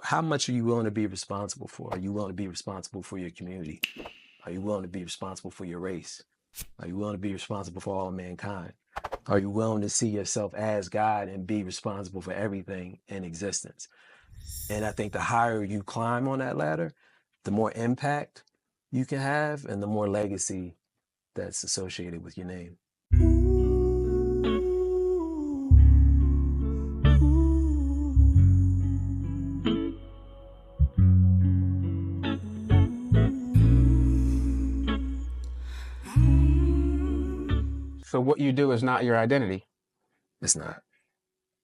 How much are you willing to be responsible for? Are you willing to be responsible for your community? Are you willing to be responsible for your race? Are you willing to be responsible for all mankind? Are you willing to see yourself as God and be responsible for everything in existence? And I think the higher you climb on that ladder, the more impact you can have and the more legacy that's associated with your name. So what you do is not your identity. It's not.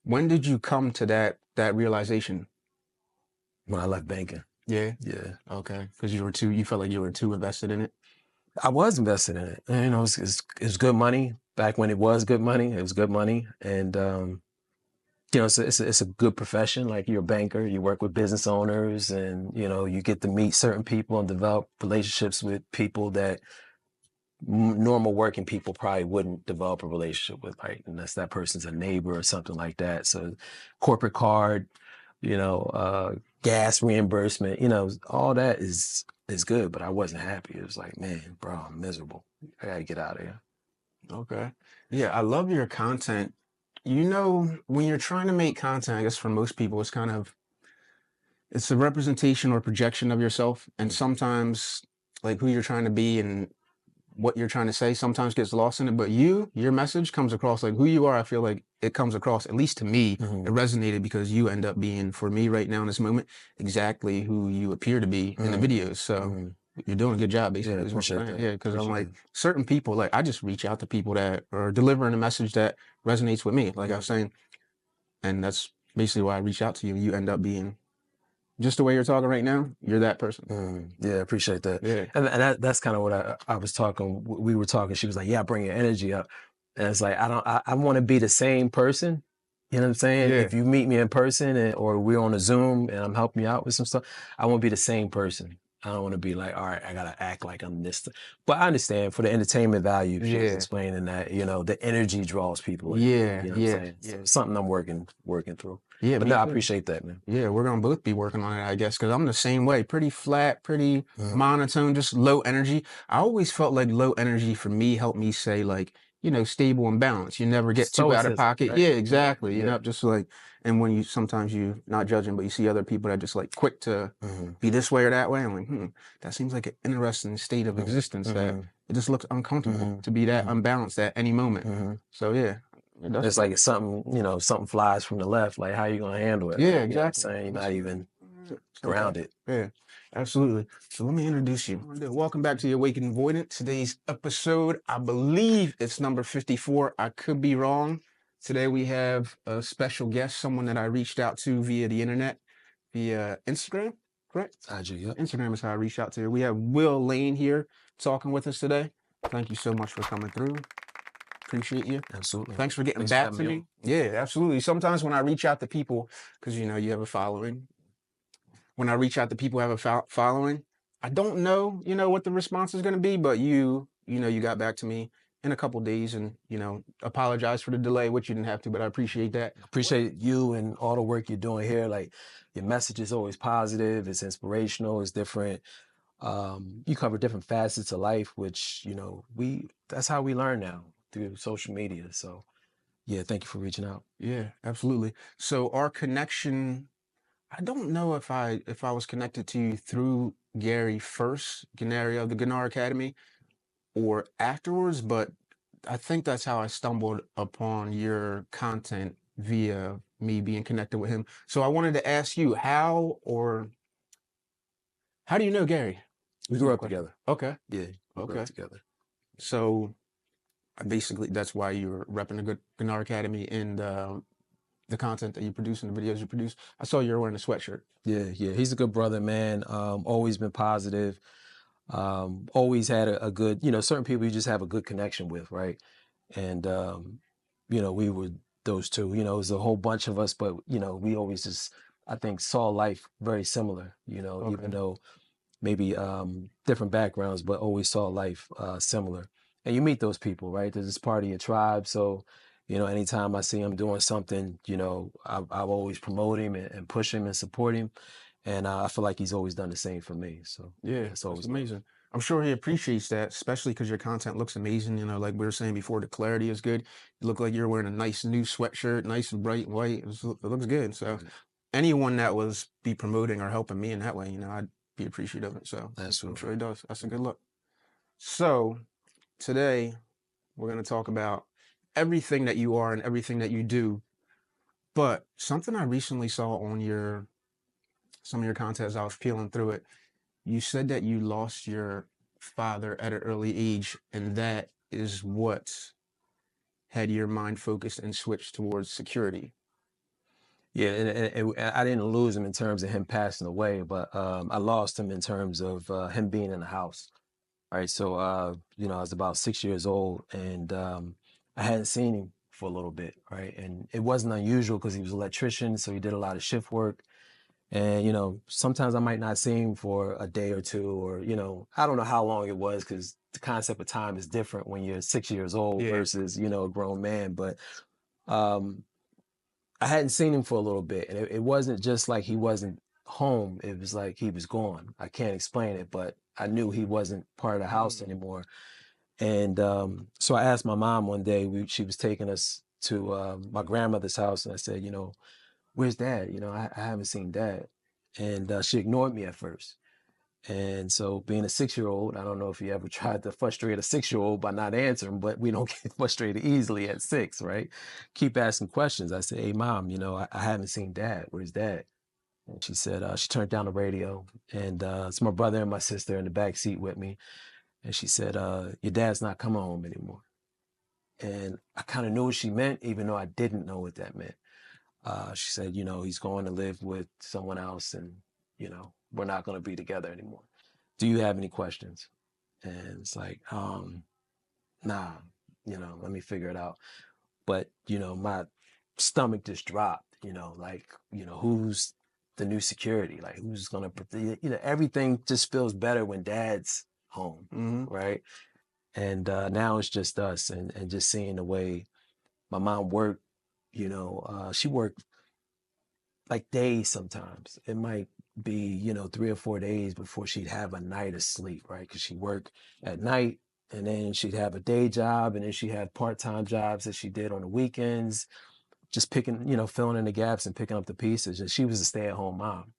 When did you come to that realization? When I left banking. Yeah. Yeah. Okay. Because you felt like you were too invested in it. I was invested in it. And, it's good money. Back when it was good money, it was good money. And, it's a good profession. Like, you're a banker, you work with business owners, and, you get to meet certain people and develop relationships with people that normal working people probably wouldn't develop a relationship with, right? Unless that person's a neighbor or something like that. So corporate card, gas reimbursement, all that is good, but I wasn't happy. It was like, man, bro, I'm miserable. I gotta get out of here. Okay. Yeah, I love your content. When you're trying to make content, I guess for most people, it's a representation or projection of yourself. And sometimes like who you're trying to be and what you're trying to say sometimes gets lost in it. But your message comes across like who you are. I feel like it comes across, at least to me, it resonated because you end up being, for me right now in this moment, exactly who you appear to be in the videos. So you're doing a good job, basically. Yeah, appreciate that. Yeah, because I'm like, certain people, like I just reach out to people that are delivering a message that resonates with me, like I was saying. And that's basically why I reach out to you. You end up being just the way you're talking right now. You're that person. Yeah, appreciate that. Yeah. And that's kind of what I was talking. We were talking. She was like, "Yeah, bring your energy up," and it's like I want to be the same person. You know what I'm saying? Yeah. If you meet me in person or we're on a Zoom and I'm helping you out with some stuff, I want to be the same person. I don't want to be like, all right, I gotta act like I'm this. But I understand for the entertainment value. She was explaining that the energy draws people in. Yeah, You know what I'm saying? So it's something I'm working through. Yeah, But me no, I too. appreciate that, man. Yeah, we're gonna both be working on it, I guess, because I'm the same way. Pretty flat, pretty monotone, just low energy. I always felt like low energy for me helped me say like, stable and balanced. You never get too out of Stoicism, pocket. right? Yeah, exactly. Yeah. Just like, and when sometimes you not judging, but you see other people that just like quick to be this way or that way. I'm like, that seems like an interesting state of existence that it just looks uncomfortable to be that unbalanced at any moment. So yeah. It's like something flies from the left. Like, how you gonna handle it? Yeah, You know what I'm exactly. saying? You're not even Okay. grounded. Yeah, absolutely. So let me introduce you. Welcome back to the Awakened Voidant. Today's episode, I believe it's number 54. I could be wrong. Today we have a special guest, someone that I reached out to via the internet, via Instagram, correct? IG, yep. Instagram is how I reached out to her. We have Will Lane here talking with us today. Thank you so much for coming through. Appreciate you. Absolutely. Thanks for getting Thanks for back having to me me. on. Yeah, absolutely. Sometimes when I reach out to people, because you have a following, when I reach out to people who have a following, I don't know, what the response is going to be, but you got back to me in a couple days and, apologize for the delay, which you didn't have to, but I appreciate that. Appreciate you and all the work you're doing here. Like, your message is always positive. It's inspirational. It's different. You cover different facets of life, which, that's how we learn now, through social media. So yeah, thank you for reaching out. Yeah, absolutely. So our connection, I don't know if I was connected to you through Gary first, Gennari of the Gunnar Academy, or afterwards, but I think that's how I stumbled upon your content via me being connected with him. So I wanted to ask you how do you know Gary? We grew up together. Okay. Yeah, we grew up together. So basically that's why you're repping the Gunnar Academy and the content that you produce and the videos you produce. I saw you're wearing a sweatshirt. Yeah. He's a good brother, man. Always been positive. Always had a good, certain people you just have a good connection with, right? And we were those two. It was a whole bunch of us, but we always just, I think, saw life very similar. Even though maybe different backgrounds, but always saw life similar. And you meet those people, right? There's this part of your tribe, so You know, anytime I see him doing something, you know, I always promote him and push him and support him. And I feel like he's always done the same for me. So Yeah, it's that's always love. amazing. I'm sure he appreciates that, especially because your content looks amazing. You know, like we were saying before, the clarity is good. You look like you're wearing a nice new sweatshirt, nice and bright white. It looks good. So Right. anyone that was be promoting or helping me in that way, you know, I'd be appreciative of it. So I'm Absolutely. sure he does. That's a good look. So today we're going to talk about everything that you are and everything that you do. But something I recently saw on some of your content as I was peeling through it, you said that you lost your father at an early age, and that is what had your mind focused and switched towards security. Yeah, and I didn't lose him in terms of him passing away, but I lost him in terms of him being in the house. All right, so you know, I was about 6 years old, and I hadn't seen him for a little bit, right? And it wasn't unusual because he was an electrician, so he did a lot of shift work. And you know, sometimes I might not see him for a day or two, or you know, I don't know how long it was because the concept of time is different when you're 6 years old Yeah. versus you know a grown man. But um, I hadn't seen him for a little bit, and it wasn't just like he wasn't home. It was like he was gone. I can't explain it, but I knew he wasn't part of the house Mm. anymore. And so I asked my mom one day. She was taking us to my grandmother's house, and I said, you know, where's Dad? You know, I haven't seen Dad, and she ignored me at first. And so, being a 6 year old, I don't know if you ever tried to frustrate a 6 year old by not answering, but we don't get frustrated easily at 6, right? Keep asking questions. I said, "Hey, Mom, you know, I haven't seen Dad. Where's Dad?" And she said, she turned down the radio, and it's my brother and my sister in the back seat with me. And she said, "Your dad's not coming home anymore." And I kind of knew what she meant, even though I didn't know what that meant. She said, you know, he's going to live with someone else, and you know, we're not going to be together anymore. Do you have any questions? And it's like, nah, you know, let me figure it out. But, you know, my stomach just dropped, you know, like, you know, who's the new security? Like, who's going to, you know, everything just feels better when Dad's home, Mm-hmm. right? And now it's just us, and just seeing the way my mom worked, you know, she worked like days sometimes. It might be, you know, 3 or 4 days before she'd have a night of sleep, right? Because she worked at night, and then she'd have a day job, and then she had part-time jobs that she did on the weekends, just picking, you know, filling in the gaps and picking up the pieces. And she was a stay-at-home mom.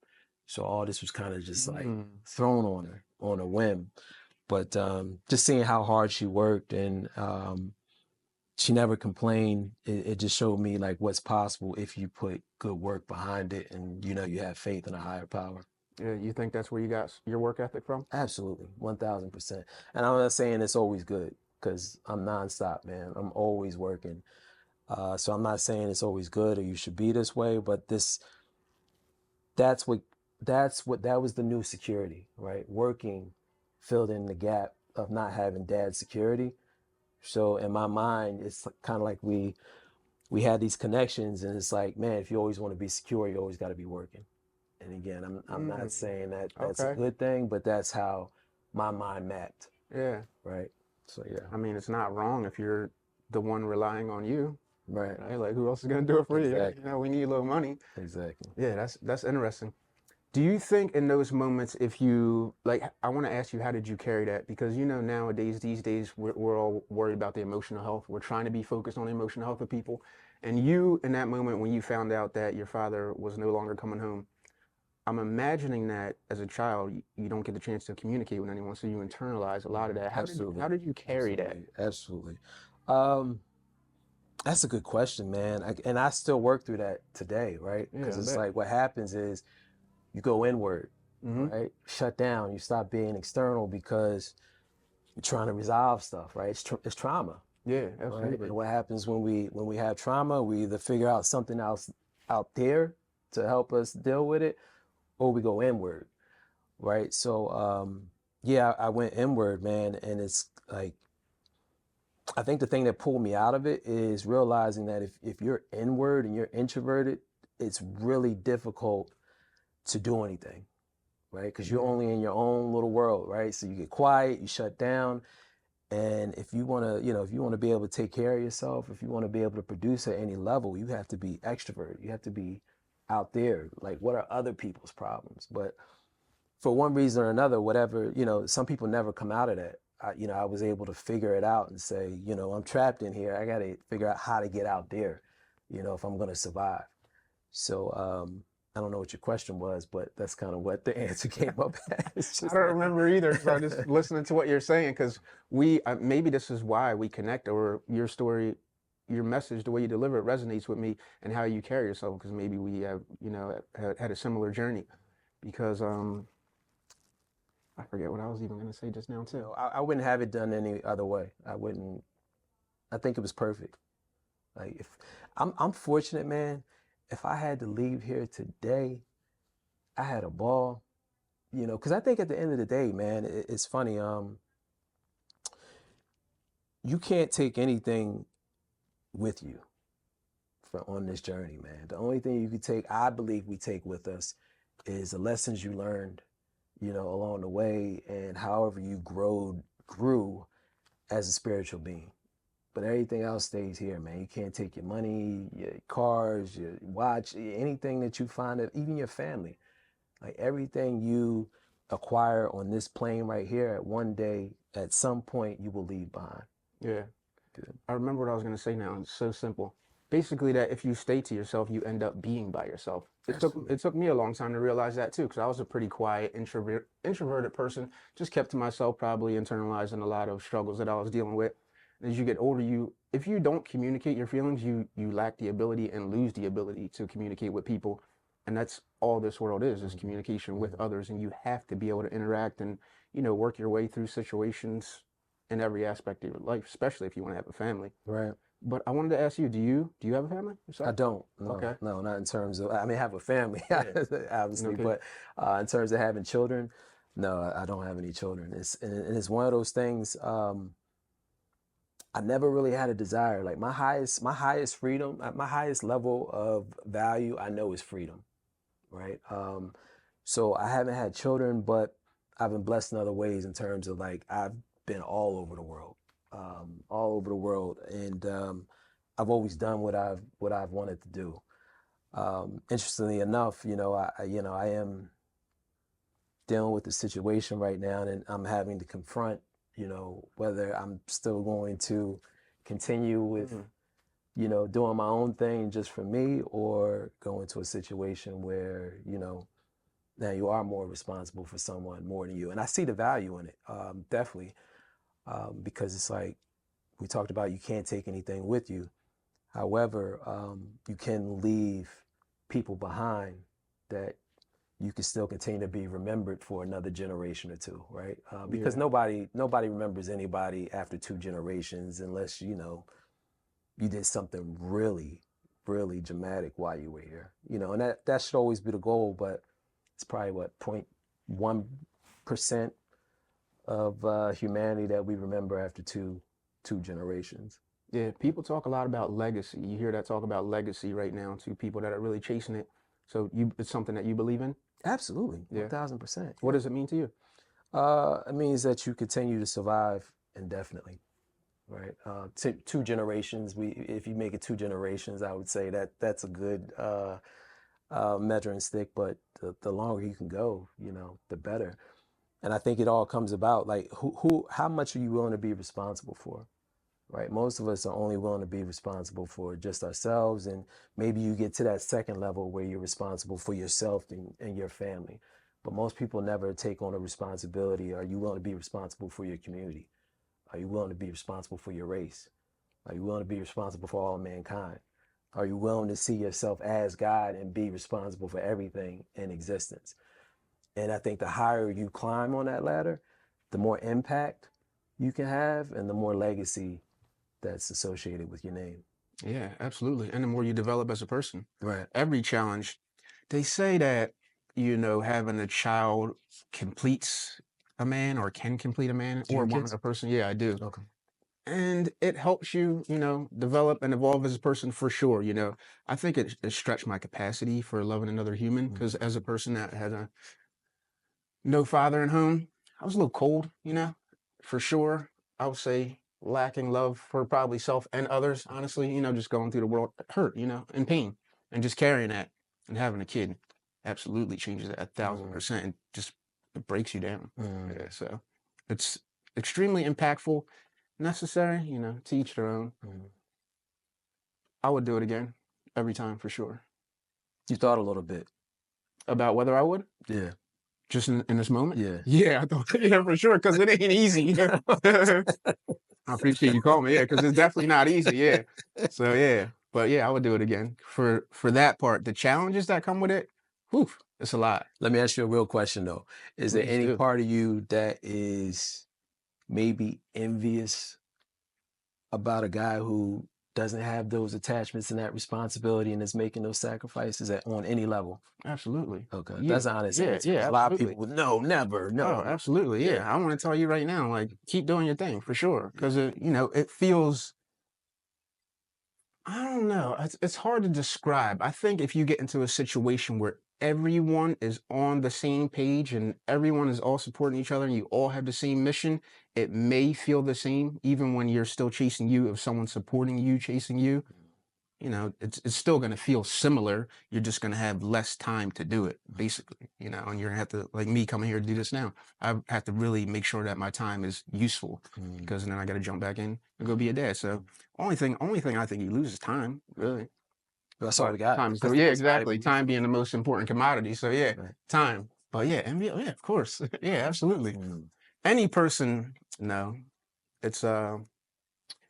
So all this was kind of just like Mm. thrown on her on a whim. But just seeing how hard she worked, and she never complained. It just showed me like what's possible if you put good work behind it, and you know you have faith in a higher power. Yeah, you think that's where you got your work ethic from? Absolutely, 1,000%. And I'm not saying it's always good because I'm nonstop, man. I'm always working. So I'm not saying it's always good or you should be this way, but that's what that was the new security, right? Working filled in the gap of not having dad's security. So in my mind, it's kind of like we had these connections, and it's like, man, if you always want to be secure, you always got to be working. And again, I'm not Mm. saying that that's a Okay. good thing, but that's how my mind mapped, Yeah. right? So yeah, I mean, it's not wrong if you're the one relying on you, right, right? Like, who else is gonna do it for you? You exactly, know, we need a little money. exactly. Yeah, that's interesting. Do you think in those moments, if you like, I want to ask you, how did you carry that? Because you know, nowadays, these days, we're all worried about the emotional health. We're trying to be focused on the emotional health of people. And you, in that moment when you found out that your father was no longer coming home, I'm imagining that as a child, you don't get the chance to communicate with anyone, so you internalize a lot of that. How Absolutely, did you carry that? absolutely, absolutely. Um, that's a good question, man. And I still work through that today, right? Because Yeah, I it's bet. like what happens is you go inward, Mm-hmm. right? Shut down. You stop being external because you're trying to resolve stuff, right? It's trauma, Yeah, right? absolutely. And what happens when we have trauma, we either figure out something else out there to help us deal with it, or we go inward, right? So yeah, I went inward, man, and it's like I think the thing that pulled me out of it is realizing that if you're inward and you're introverted, it's really difficult to do anything, right? Because you're Yeah. only in your own little world, right? So you get quiet, you shut down, And if you want to, if you want to be able to take care of yourself, if you want to be able to produce at any level, you have to be extrovert. You have to be out there. Like, what are other people's problems? But for one reason or another, whatever, some people never come out of that. I was able to figure it out and say, I'm trapped in here. I got to figure out how to get out there, if I'm going to survive. So I don't know what your question was, but that's kind of what the answer came up as. I don't remember either. So I'm just listening to what you're saying because we maybe this is why we connect, or your story, your message, the way you deliver it resonates with me, and how you carry yourself, because maybe we have had a similar journey. Because I forget what I was even going to say just now too. I wouldn't have it done any other way. I wouldn't. I think it was perfect. Like, if I'm fortunate, man. If I had to leave here today, I had a ball. Because I think at the end of the day, man, it's funny. You can't take anything with you on this journey, man. The only thing you can take, I believe we take with us, is the lessons you learned, along the way, and however you grew as a spiritual being. But everything else stays here, man. You can't take your money, your cars, your watch, anything that you find, even your family. Like, everything you acquire on this plane right here, at one day, at some point, you will leave behind. Yeah. Good. I remember what I was going to say now. It's so simple. Basically, that if you stay to yourself, you end up being by yourself. It took me a long time to realize that too, because I was a pretty quiet, introverted person. Just kept to myself, probably internalizing a lot of struggles that I was dealing with. And as you get older, if you don't communicate your feelings, you lack the ability and lose the ability to communicate with people. And that's all this world is communication with others. And you have to be able to interact and, work your way through situations in every aspect of your life, especially if you want to have a family. Right. But I wanted to ask you, do you have a family yourself? I don't. No. Okay. No, not in terms of. I mean, I have a family, Yeah. obviously, Okay. but in terms of having children, no, I don't have any children. It's one of those things. I never really had a desire. Like, my highest freedom, my highest level of value, I know, is freedom, right? So I haven't had children, but I've been blessed in other ways, in terms of, like, I've been all over the world, and I've always done what I've wanted to do. Interestingly enough, I am dealing with the situation right now, and I'm having to confront, whether I'm still going to continue with, doing my own thing just for me, or go into a situation where, now you are more responsible for someone more than you. And I see the value in it, definitely, because it's like we talked about, you can't take anything with you. However, you can leave people behind that you can still continue to be remembered for another generation or two, right? Because nobody remembers anybody after 2 generations, unless you did something really, really dramatic while you were here, and that should always be the goal. But it's probably what 0.1% of humanity that we remember after two generations. Yeah, people talk a lot about legacy. You hear that talk about legacy right now to people that are really chasing it. So it's something that you believe in? Absolutely, Yeah. 1000%. What does it mean to you? It means that you continue to survive indefinitely, right? 2 generations. If you make it 2 generations, I would say that that's a good measuring stick. But the longer you can go, the better. And I think it all comes about, like, how much are you willing to be responsible for? Right? Most of us are only willing to be responsible for just ourselves, and maybe you get to that second level where you're responsible for yourself and your family. But most people never take on a responsibility. Are you willing to be responsible for your community? Are you willing to be responsible for your race? Are you willing to be responsible for all mankind? Are you willing to see yourself as God and be responsible for everything in existence? And I think the higher you climb on that ladder, the more impact you can have, and the more legacy that's associated with your name. Yeah, absolutely. And the more you develop as a person. Right. Every challenge, they say that, having a child completes a man, or can complete a man, Do you or have one kids? a person. Yeah, I do. Okay. And it helps you, develop and evolve as a person for sure. I think it stretched my capacity for loving another human, because as a person that had no father in home, I was a little cold, for sure. I would say lacking love for probably self and others, honestly, just going through the world hurt, and pain, and just carrying that and having a kid absolutely changes it 1,000%, and just it breaks you down. Yeah, so it's extremely impactful, necessary, to each their own. I would do it again every time for sure. You thought a little bit. About whether I would? Yeah. Just in this moment? Yeah. Yeah, I thought, yeah, for sure, because it ain't easy. I appreciate you calling me, yeah, because it's definitely not easy, yeah. So yeah, but yeah, I would do it again for that part. The challenges that come with it, whew, it's a lot. Let me ask you a real question though. Is there Please any do. part of you that is maybe envious about a guy who doesn't have those attachments and that responsibility and is making those sacrifices on any level? Absolutely. Okay, Yeah, that's an honest yeah, answer yeah, because a lot of absolutely. people would no, never, Oh, no. absolutely. Yeah, I want to tell you right now, like, keep doing your thing for sure, because it feels. I don't know. It's hard to describe. I think if you get into a situation where everyone is on the same page and everyone is all supporting each other and you all have the same mission, it may feel the same, even when you're still chasing you. If someone's supporting you, chasing you, it's still going to feel similar. You're just going to have less time to do it, basically, and you're going to have to, like me coming here to do this now, I have to really make sure that my time is useful, because then I got to jump back in and go be a dad. So only thing I think you lose is time, really. That's all But we got. time is That's yeah, the most exactly. valuable Time being the resource. most important commodity. So yeah, Right. time. But yeah, and yeah, of course. Yeah, absolutely. Any person, no, it's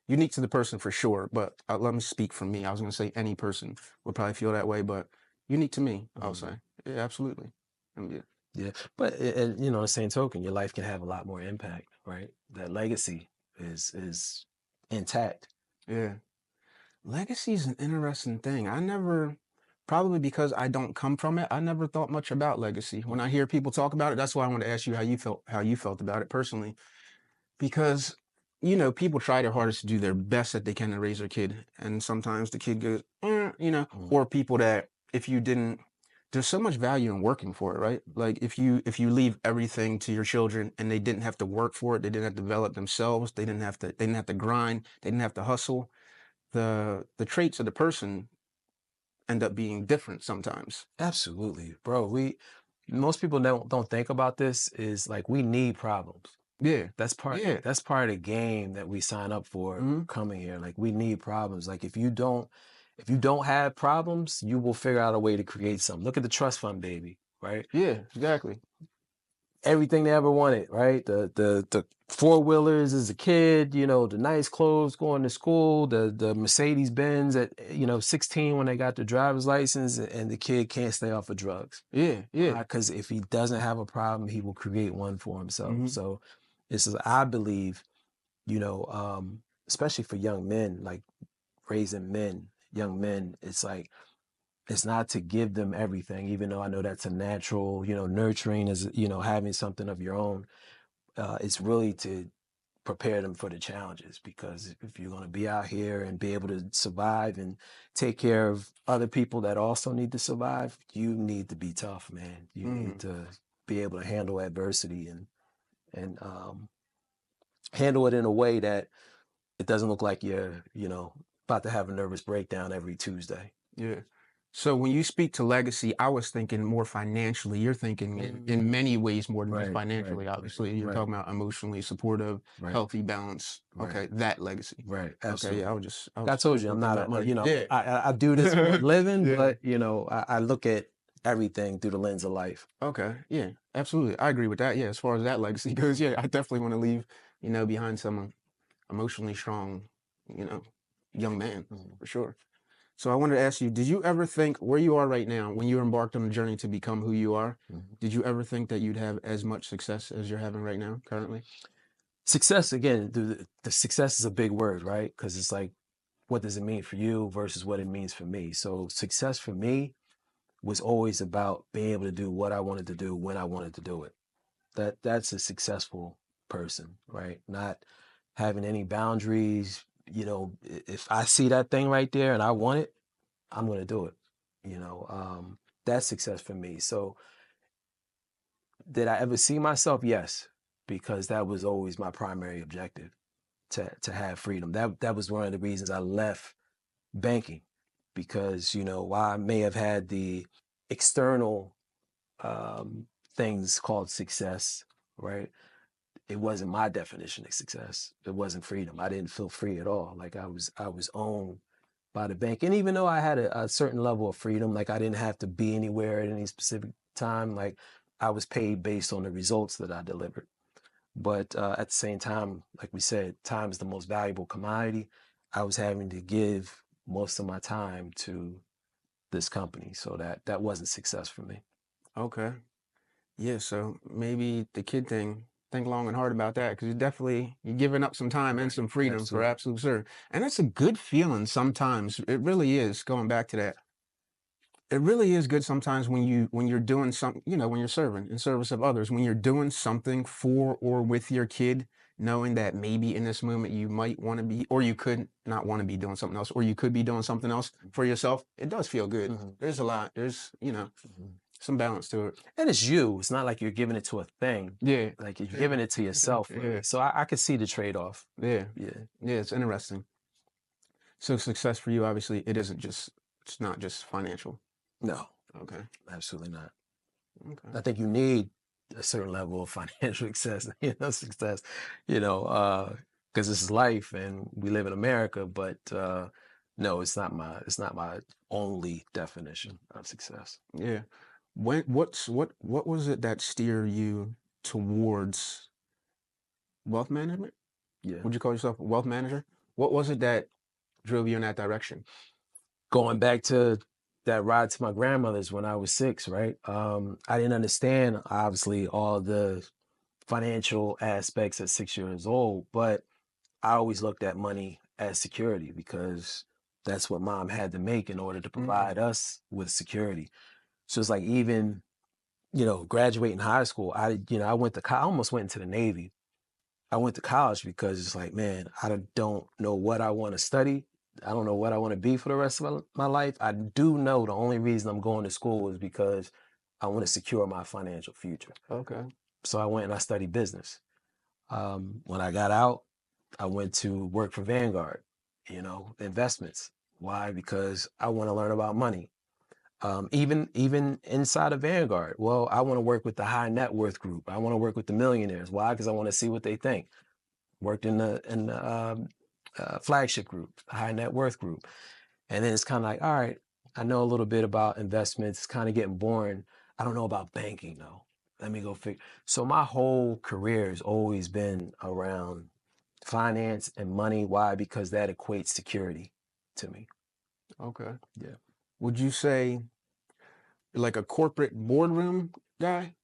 unique to the person for sure. But let me speak for me. I was going to say any person would probably feel that way, but unique to me, I'll say. Yeah, absolutely. Yeah. Yeah, but the same token, your life can have a lot more impact, right? That legacy is intact. Yeah. Legacy is an interesting thing. I never, probably because I don't come from it, I never thought much about legacy. When I hear people talk about it, that's why I want to ask you how you felt about it personally. Because, people try their hardest to do their best that they can to raise their kid. And sometimes the kid goes, or people that if you didn't, there's so much value in working for it, right? Like if you leave everything to your children and they didn't have to work for it, they didn't have to develop themselves, they didn't have to grind, they didn't have to hustle, the traits of the person end up being different sometimes. Absolutely, bro. Most people don't think about this is like we need problems. Yeah. That's part Yeah. that's part of the game that we sign up for coming here. Like we need problems. Like if you don't have problems, you will figure out a way to create something. Look at the trust fund baby, right? Yeah, exactly. Everything they ever wanted, right? The four-wheelers as a kid, the nice clothes going to school, the Mercedes Benz at 16 when they got the driver's license, and the kid can't stay off of drugs. Yeah, yeah. Because if he doesn't have a problem, he will create one for himself. So this is, I believe, especially for young men, like raising young men, it's like it's not to give them everything, even though I know that's a natural, nurturing is, having something of your own. It's really to prepare them for the challenges, because if you're going to be out here and be able to survive and take care of other people that also need to survive, you need to be tough, man. You need to be able to handle adversity and handle it in a way that it doesn't look like you're, about to have a nervous breakdown every Tuesday. Yeah. So when you speak to legacy, I was thinking more financially. You're thinking in many ways more than just financially, obviously. You're talking about emotionally supportive, healthy balance. Okay, that legacy. Right. Okay, Absolutely. yeah, I I was told you I'm thinking not about money. Yeah. I do this for a living, Yeah. but I look at everything through the lens of life. Okay. Yeah, absolutely. I agree with that. Yeah, as far as that legacy goes, yeah, I definitely want to leave, behind some emotionally strong, young man for sure. So I wanted to ask you, did you ever think where you are right now, when you embarked on the journey to become who you are, did you ever think that you'd have as much success as you're having right now, currently? Success, again, the success is a big word, right? Because it's like, what does it mean for you versus what it means for me? So success for me was always about being able to do what I wanted to do when I wanted to do it. That's a successful person, right? Not having any boundaries. If I see that thing right there and I want it, I'm going to do it. That's success for me. So did I ever see myself? Yes, because that was always my primary objective. to have freedom. That was one of the reasons I left banking, because while I may have had the external things called success, right? It wasn't my definition of success. It wasn't freedom. I didn't feel free at all. Like I was owned by the bank. And even though I had a certain level of freedom, like I didn't have to be anywhere at any specific time, like I was paid based on the results that I delivered. But at the same time, like we said, time is the most valuable commodity. I was having to give most of my time to this company, so that wasn't success for me. Okay. Yeah, so maybe the kid thing, think long and hard about that, because you're giving up some time and Right. some freedom for Absolutely. absolute sure. And that's a good feeling sometimes. It really is, going back to that. It really is good sometimes when you're doing something, when you're serving in service of others, when you're doing something for or with your kid, knowing that maybe in this moment you might want to be, or you could not want to be doing something else, or you could be doing something else for yourself. It does feel good. Mhm. There's a lot. There's, Mhm. some balance to it. And it's you. It's not like you're giving it to a thing. Yeah. Like you're giving it to yourself, Yeah. really. So I could see the trade-off. Yeah. Yeah. Yeah, it's interesting. So success for you, obviously, it's not just financial. No, Okay. absolutely not. Okay. I think you need a certain level of financial success, because this is life and we live in America. But no, it's not my only definition of success. Yeah. What was it that steered you towards wealth management? Yeah. Would you call yourself a wealth manager? What was it that drove you in that direction? Going back to that ride to my grandmother's when I was 6, right? I didn't understand obviously all the financial aspects at 6 years old, but I always looked at money as security, because that's what mom had to make in order to Mm. provide us with security. So it's like, even, graduating high school, I went to, I almost went into the Navy. I went to college because it's like, man, I don't know what I want to study. I don't know what I want to be for the rest of my life. I do know the only reason I'm going to school is because I want to secure my financial future. Okay. So I went and I studied business. When I got out, I went to work for Vanguard, investments. Why? Because I want to learn about money. Even inside of Vanguard, well, I want to work with the high net worth group. I want to work with the millionaires. Why? Because I want to see what they think. Worked in the flagship group, high net worth group, and then it's kind of like, all right, I know a little bit about investments. It's kind of getting boring. I don't know about banking though. Let me go figure. So my whole career has always been around finance and money. Why? Because that equates security to me. Okay. Yeah. Would you say like a corporate boardroom guy?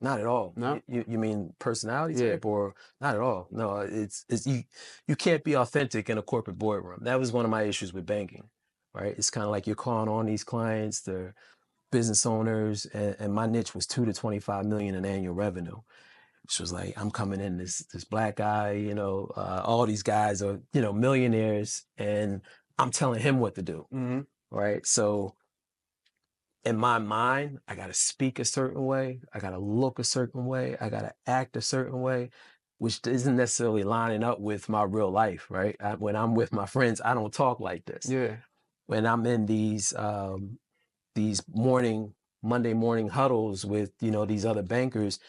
Not at all. No? You mean personality Yeah. type, or not at all? No, it's you can't be authentic in a corporate boardroom. That was one of my issues with banking, right? It's kind of like you're calling on these clients, they're business owners, and my niche was 2 to 25 million in annual revenue. Which was like, I'm coming in, this black guy, all these guys are, millionaires, and I'm telling him what to do, Mm-hmm. right? So in my mind, I got to speak a certain way. I got to look a certain way. I got to act a certain way, which isn't necessarily lining up with my real life, right? When I'm with my friends, I don't talk like this. Yeah. When I'm in these Monday morning huddles with, these other bankers,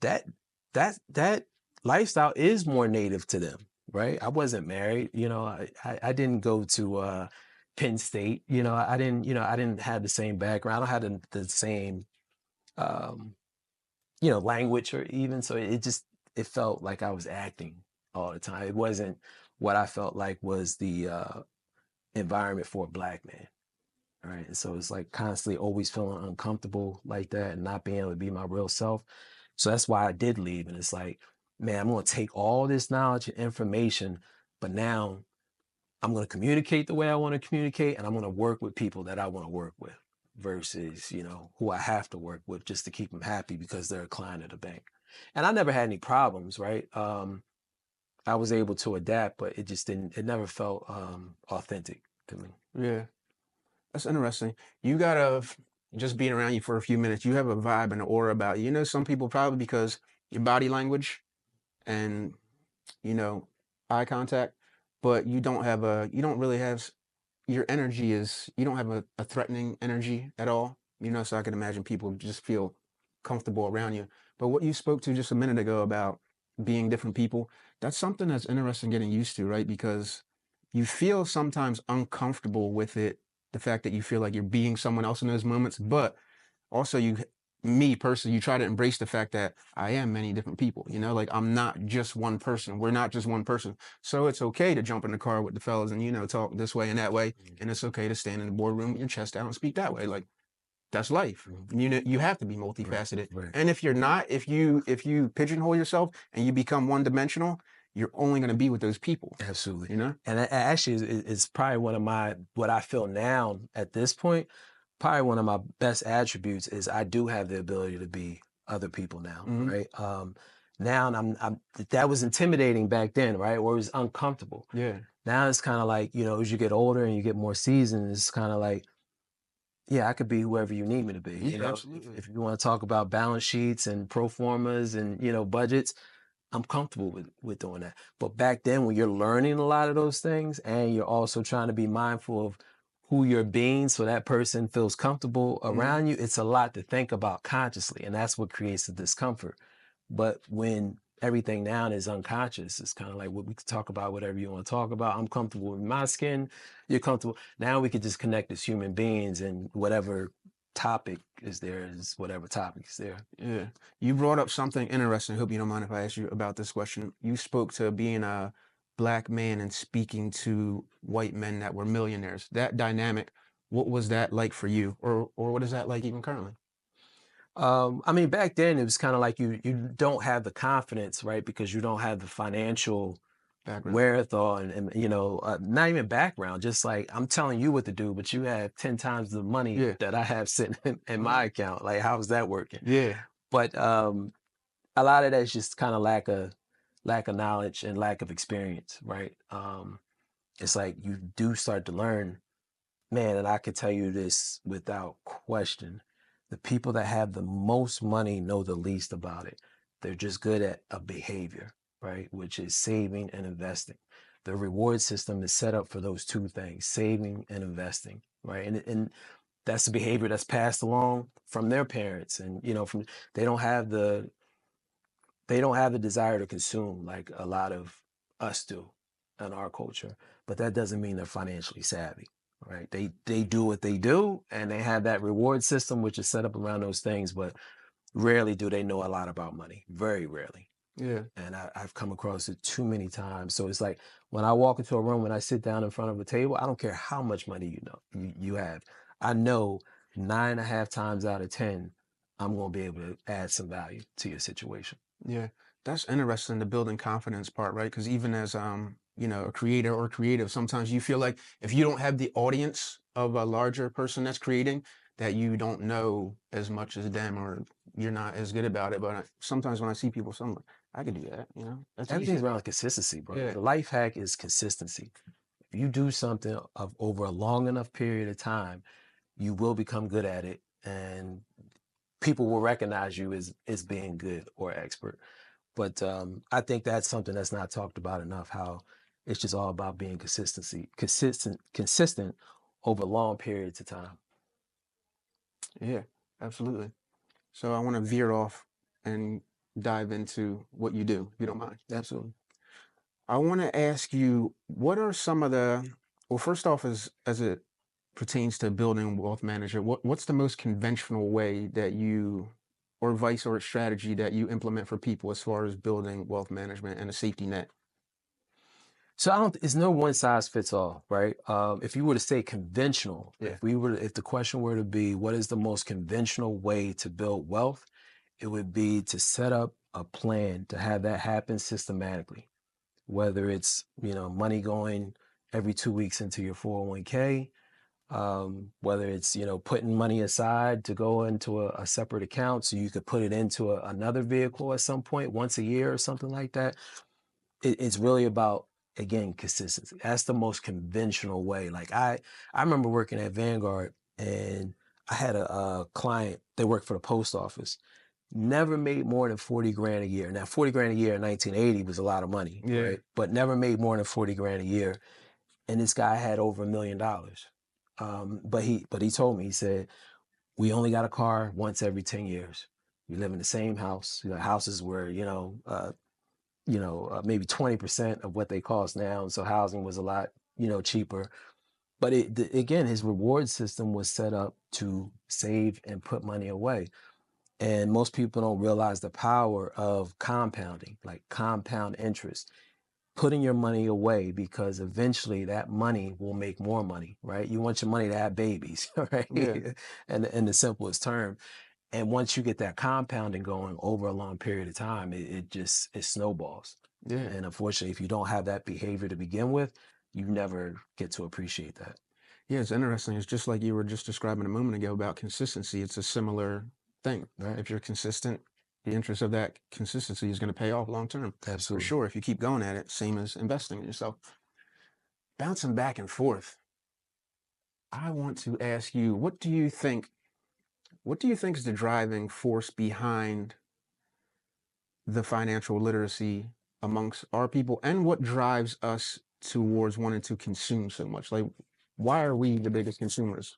that that lifestyle is more native to them, right? I wasn't married, I didn't go to Penn State, I didn't have the same background. I don't have the same um, language, or even so it felt like I was acting all the time. It wasn't what I felt like was the environment for a black man. Right. And so it's like constantly always feeling uncomfortable like that and not being able to be my real self. So that's why I did leave. And it's like, man, I'm going to take all this knowledge and information, but now I'm going to communicate the way I want to communicate, and I'm going to work with people that I want to work with versus, who I have to work with just to keep them happy because they're a client of the bank. And I never had any problems, right? I was able to adapt, but it never felt authentic to me. Yeah. That's interesting. You gotta just being around you for a few minutes, you have a vibe and an aura about you. Some people probably because your body language and, you know, eye contact, but you don't really have your energy is you don't have a threatening energy at all. So I can imagine people just feel comfortable around you. But what you spoke to just a minute ago about being different people, that's something that's interesting getting used to, right? Because you feel sometimes uncomfortable with it, the fact that you feel like you're being someone else in those moments, but also me personally, you try to embrace the fact that I am many different people, like I'm not just one person. We're not just one person. So it's okay to jump in the car with the fellas and, talk this way and that way. And it's okay to stand in the boardroom with your chest out and speak that way. Like that's life. Mhm. You have to be Right, multifaceted. right. And if you're not, if you pigeonhole yourself and you become one dimensional, you're only going to be with those people, Absolutely. you know? And actually, it's probably one of what I feel now at this point, probably one of my best attributes is I do have the ability to be other people now, Hmm. right? Now that was intimidating back then, right? Or it was uncomfortable. Yeah. Now it's kind of like, as you get older and you get more seasoned, it's kind of like, yeah, I could be whoever you need me to be. Yeah, absolutely. If you want to talk about balance sheets and pro formas and, budgets, I'm comfortable with doing that. But back then, when you're learning a lot of those things and you're also trying to be mindful of who you're being so that person feels comfortable Hmm. around you, it's a lot to think about consciously. And that's what creates the discomfort. But when everything now is unconscious, it's kind of like what we could talk about, whatever you want to talk about. I'm comfortable with my skin. You're comfortable. Now we could just connect as human beings and whatever topic is there is whatever topic is there. Yeah. You brought up something interesting. I hope you don't mind if I ask you about this question. You spoke to being a black man and speaking to white men that were millionaires. That dynamic, what was that like for you? Or what is that like even currently? I mean, back then it was kind of like you don't have the confidence, right? Because you don't have the financial Background. wherewithal and not even background. Just like I'm telling you what to do, but you have 10 times the money Yeah. that I have sitting in Uh-huh. my account. Like, how's that working? Yeah. But a lot of that is just kind of lack of knowledge and lack of experience, right? It's like you do start to learn. Man, and I could tell you this without question. The people that have the most money know the least about it. They're just good at a behavior, right? Which is saving and investing. The reward system is set up for those two things, saving and investing, right? And that's the behavior that's passed along from their parents. And, from they don't have the they don't have the desire to consume like a lot of us do in our culture, but that doesn't mean they're financially savvy, right? They do what they do and they have that reward system which is set up around those things, but rarely do they know a lot about money. Very rarely. Yeah. And I've come across it too many times. So it's like when I walk into a room, when I sit down in front of a table, I don't care how much money you have. I know 9.5 times out of 10, I'm going to be able to add some value to your situation. Yeah, that's interesting, the building confidence part, right? Because even as a creator or creative, sometimes you feel like if you don't have the audience of a larger person that's creating, that you don't know as much as them or you're not as good about it. But sometimes when I see people, I'm like, I could do that, that's Everything's easy. around consistency, bro. Yeah, The life hack is consistency. If you do something of over a long enough period of time, you will become good at it and people will recognize you as being good or expert. But I think that's something that's not talked about enough, how it's just all about being consistent over long periods of time. yeah, absolutely. So I want to veer off and dive into what you do, if you don't mind. Absolutely. I want to ask you, what are some of well, first off, as it pertains to building wealth manager, what's the most conventional way that or advice or strategy that you implement for people as far as building wealth management and a safety net? So it's no one size fits all, right? If you were to say conventional, Yeah. if the question were to be, what is the most conventional way to build wealth? It would be to set up a plan to have that happen systematically, whether it's, money going every 2 weeks into your 401k, whether it's, putting money aside to go into a separate account so you could put it into another vehicle at some point once a year or something like that. It's really about, again, consistency. That's the most conventional way. Like I remember working at Vanguard and I had a client, they worked for the post office, never made more than 40 grand a year. Now, 40 grand a year in 1980 was a lot of money, Yeah. right? But never made more than 40 grand a year. And this guy had over $1 million. But he told me, he said, we only got a car once every 10 years. We live in the same house. Houses were, maybe 20% of what they cost now. And so housing was a lot, cheaper. But again, his reward system was set up to save and put money away. And most people don't realize the power of compounding, like compound interest, putting your money away, because eventually that money will make more money, right? You want your money to have babies, right? Yeah. And in the simplest term. And once you get that compounding going over a long period of time, it snowballs. Yeah. And unfortunately, if you don't have that behavior to begin with, you never get to appreciate that. Yeah, it's interesting. It's just like you were just describing a moment ago about consistency. It's a similar thing. Right. If you're consistent, the interest of that consistency is going to pay off long term. Absolutely. For sure. If you keep going at it, same as investing in yourself. Bouncing back and forth, I want to ask you, what do you think is the driving force behind the financial literacy amongst our people, and what drives us towards wanting to consume so much? Like, why are we the biggest consumers?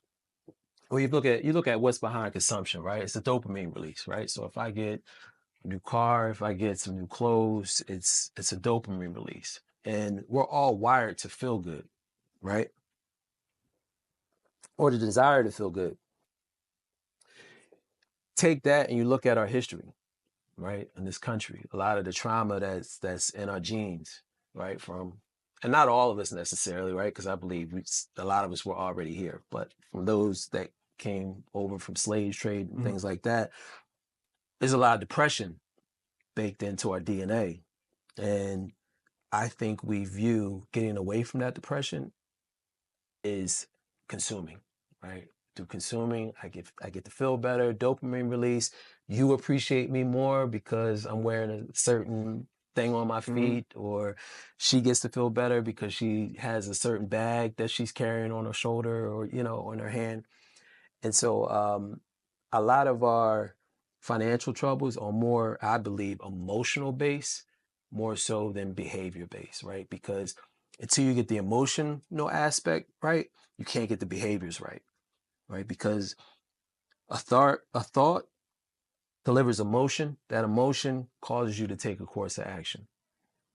Well, you look at what's behind consumption, right? It's a dopamine release, right? So if I get a new car, if I get some new clothes, it's a dopamine release. And we're all wired to feel good, right? Or the desire to feel good. Take that and you look at our history, right? In this country, a lot of the trauma that's in our genes, right? And not all of us necessarily, right? Because I believe a lot of us were already here, but from those that came over from slave trade and things like that, there's a lot of depression baked into our DNA. And I think we view getting away from that depression is consuming, right? Through consuming, I get to feel better, dopamine release. You appreciate me more because I'm wearing a certain thing on my feet, or she gets to feel better because she has a certain bag that she's carrying on her shoulder or, on her hand. And so a lot of our financial troubles are more, I believe, emotional based, more so than behavior based, right? Because until you get the emotional aspect right, you can't get the behaviors right, right? Because a thought delivers emotion. That emotion causes you to take a course of action.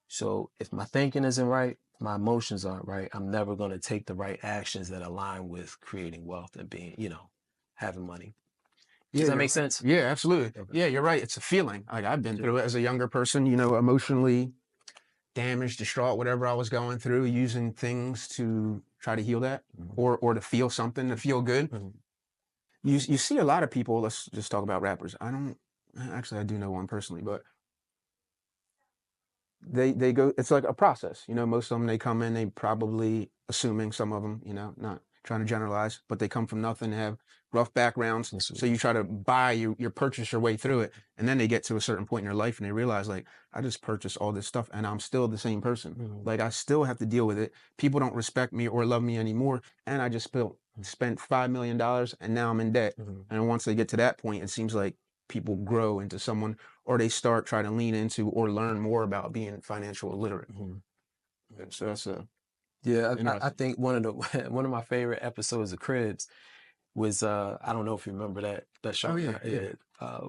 So if my thinking isn't right, my emotions aren't right, I'm never going to take the right actions that align with creating wealth and being, having money. Does that make sense? Yeah, absolutely. Okay. Yeah, you're right. It's a feeling. Like, I've been through it as a younger person, emotionally damaged, distraught, whatever I was going through, using things to try to heal that, or to feel something, to feel good. You see a lot of people, let's just talk about rappers. I do know one personally, but they go, it's like a process. Most of them, they come in, they probably, assuming some of them, not trying to generalize, but they come from nothing, they have rough backgrounds. So you try to you purchase your way through it. And then they get to a certain point in their life and they realize, like, I just purchased all this stuff and I'm still the same person. Like, I still have to deal with it. People don't respect me or love me anymore. And I just spent $5 million and now I'm in debt. And once they get to that point, it seems like people grow into someone, or they start trying to lean into or learn more about being financial illiterate. So that's I think one of my favorite episodes of Cribs was I don't know if you remember that show. Oh, yeah.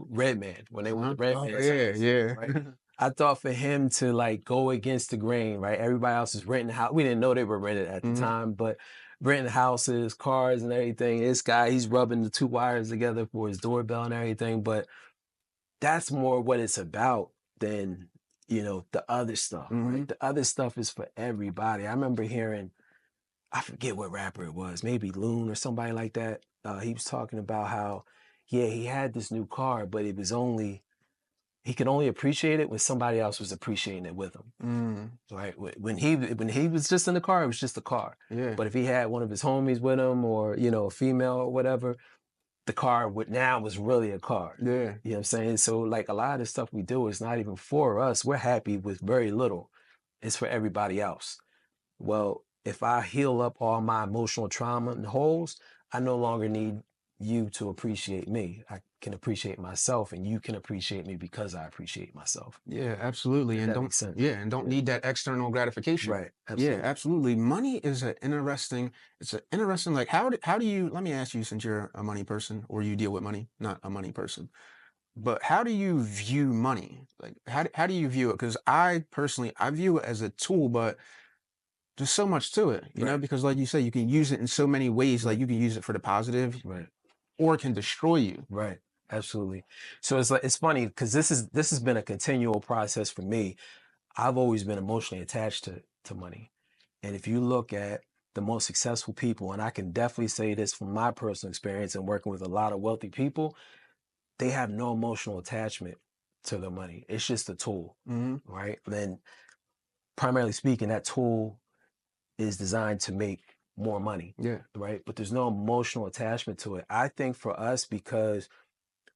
Redman, when they went to Redman's house, Yeah. right? I thought for him to like go against the grain, right? Everybody else is renting house. We didn't know they were rented at the time, but renting houses, cars, and everything. This guy, he's rubbing the two wires together for his doorbell and everything. But that's more what it's about than the other stuff, right? The other stuff is for everybody. I remember hearing, I forget what rapper it was, maybe Loon or somebody like that. He was talking about how, yeah, he had this new car, but he could only appreciate it when somebody else was appreciating it with him. Right? When he was just in the car, it was just a car. Yeah. But if he had one of his homies with him, or a female or whatever, the car now was really a car. Yeah. You know what I'm saying? So like a lot of the stuff we do is not even for us. We're happy with very little. It's for everybody else. Well, if I heal up all my emotional trauma and holes, I no longer need you to appreciate me. I can appreciate myself, and you can appreciate me because I appreciate myself. Yeah, absolutely. If And that don't, makes sense. yeah, and don't Yeah. need that external gratification. Right. Yeah, Absolutely. absolutely. Money is it's an interesting, like, how do you, let me ask you, since you're a money person or you deal with money, not a money person, but how do you view money? Like, how do you view it? Because I personally, I view it as a tool, but there's so much to it, Right. because like you say, you can use it in so many ways. Like Right. you can use it for the positive Right. or it can destroy you. Right. Absolutely. So it's like, it's funny because this has been a continual process for me. I've always been emotionally attached to money. And if you look at the most successful people, and I can definitely say this from my personal experience and working with a lot of wealthy people, they have no emotional attachment to the money. It's just a tool, Hmm. right? Then primarily speaking, that tool is designed to make more money, Yeah. right? But there's no emotional attachment to it. I think for us, because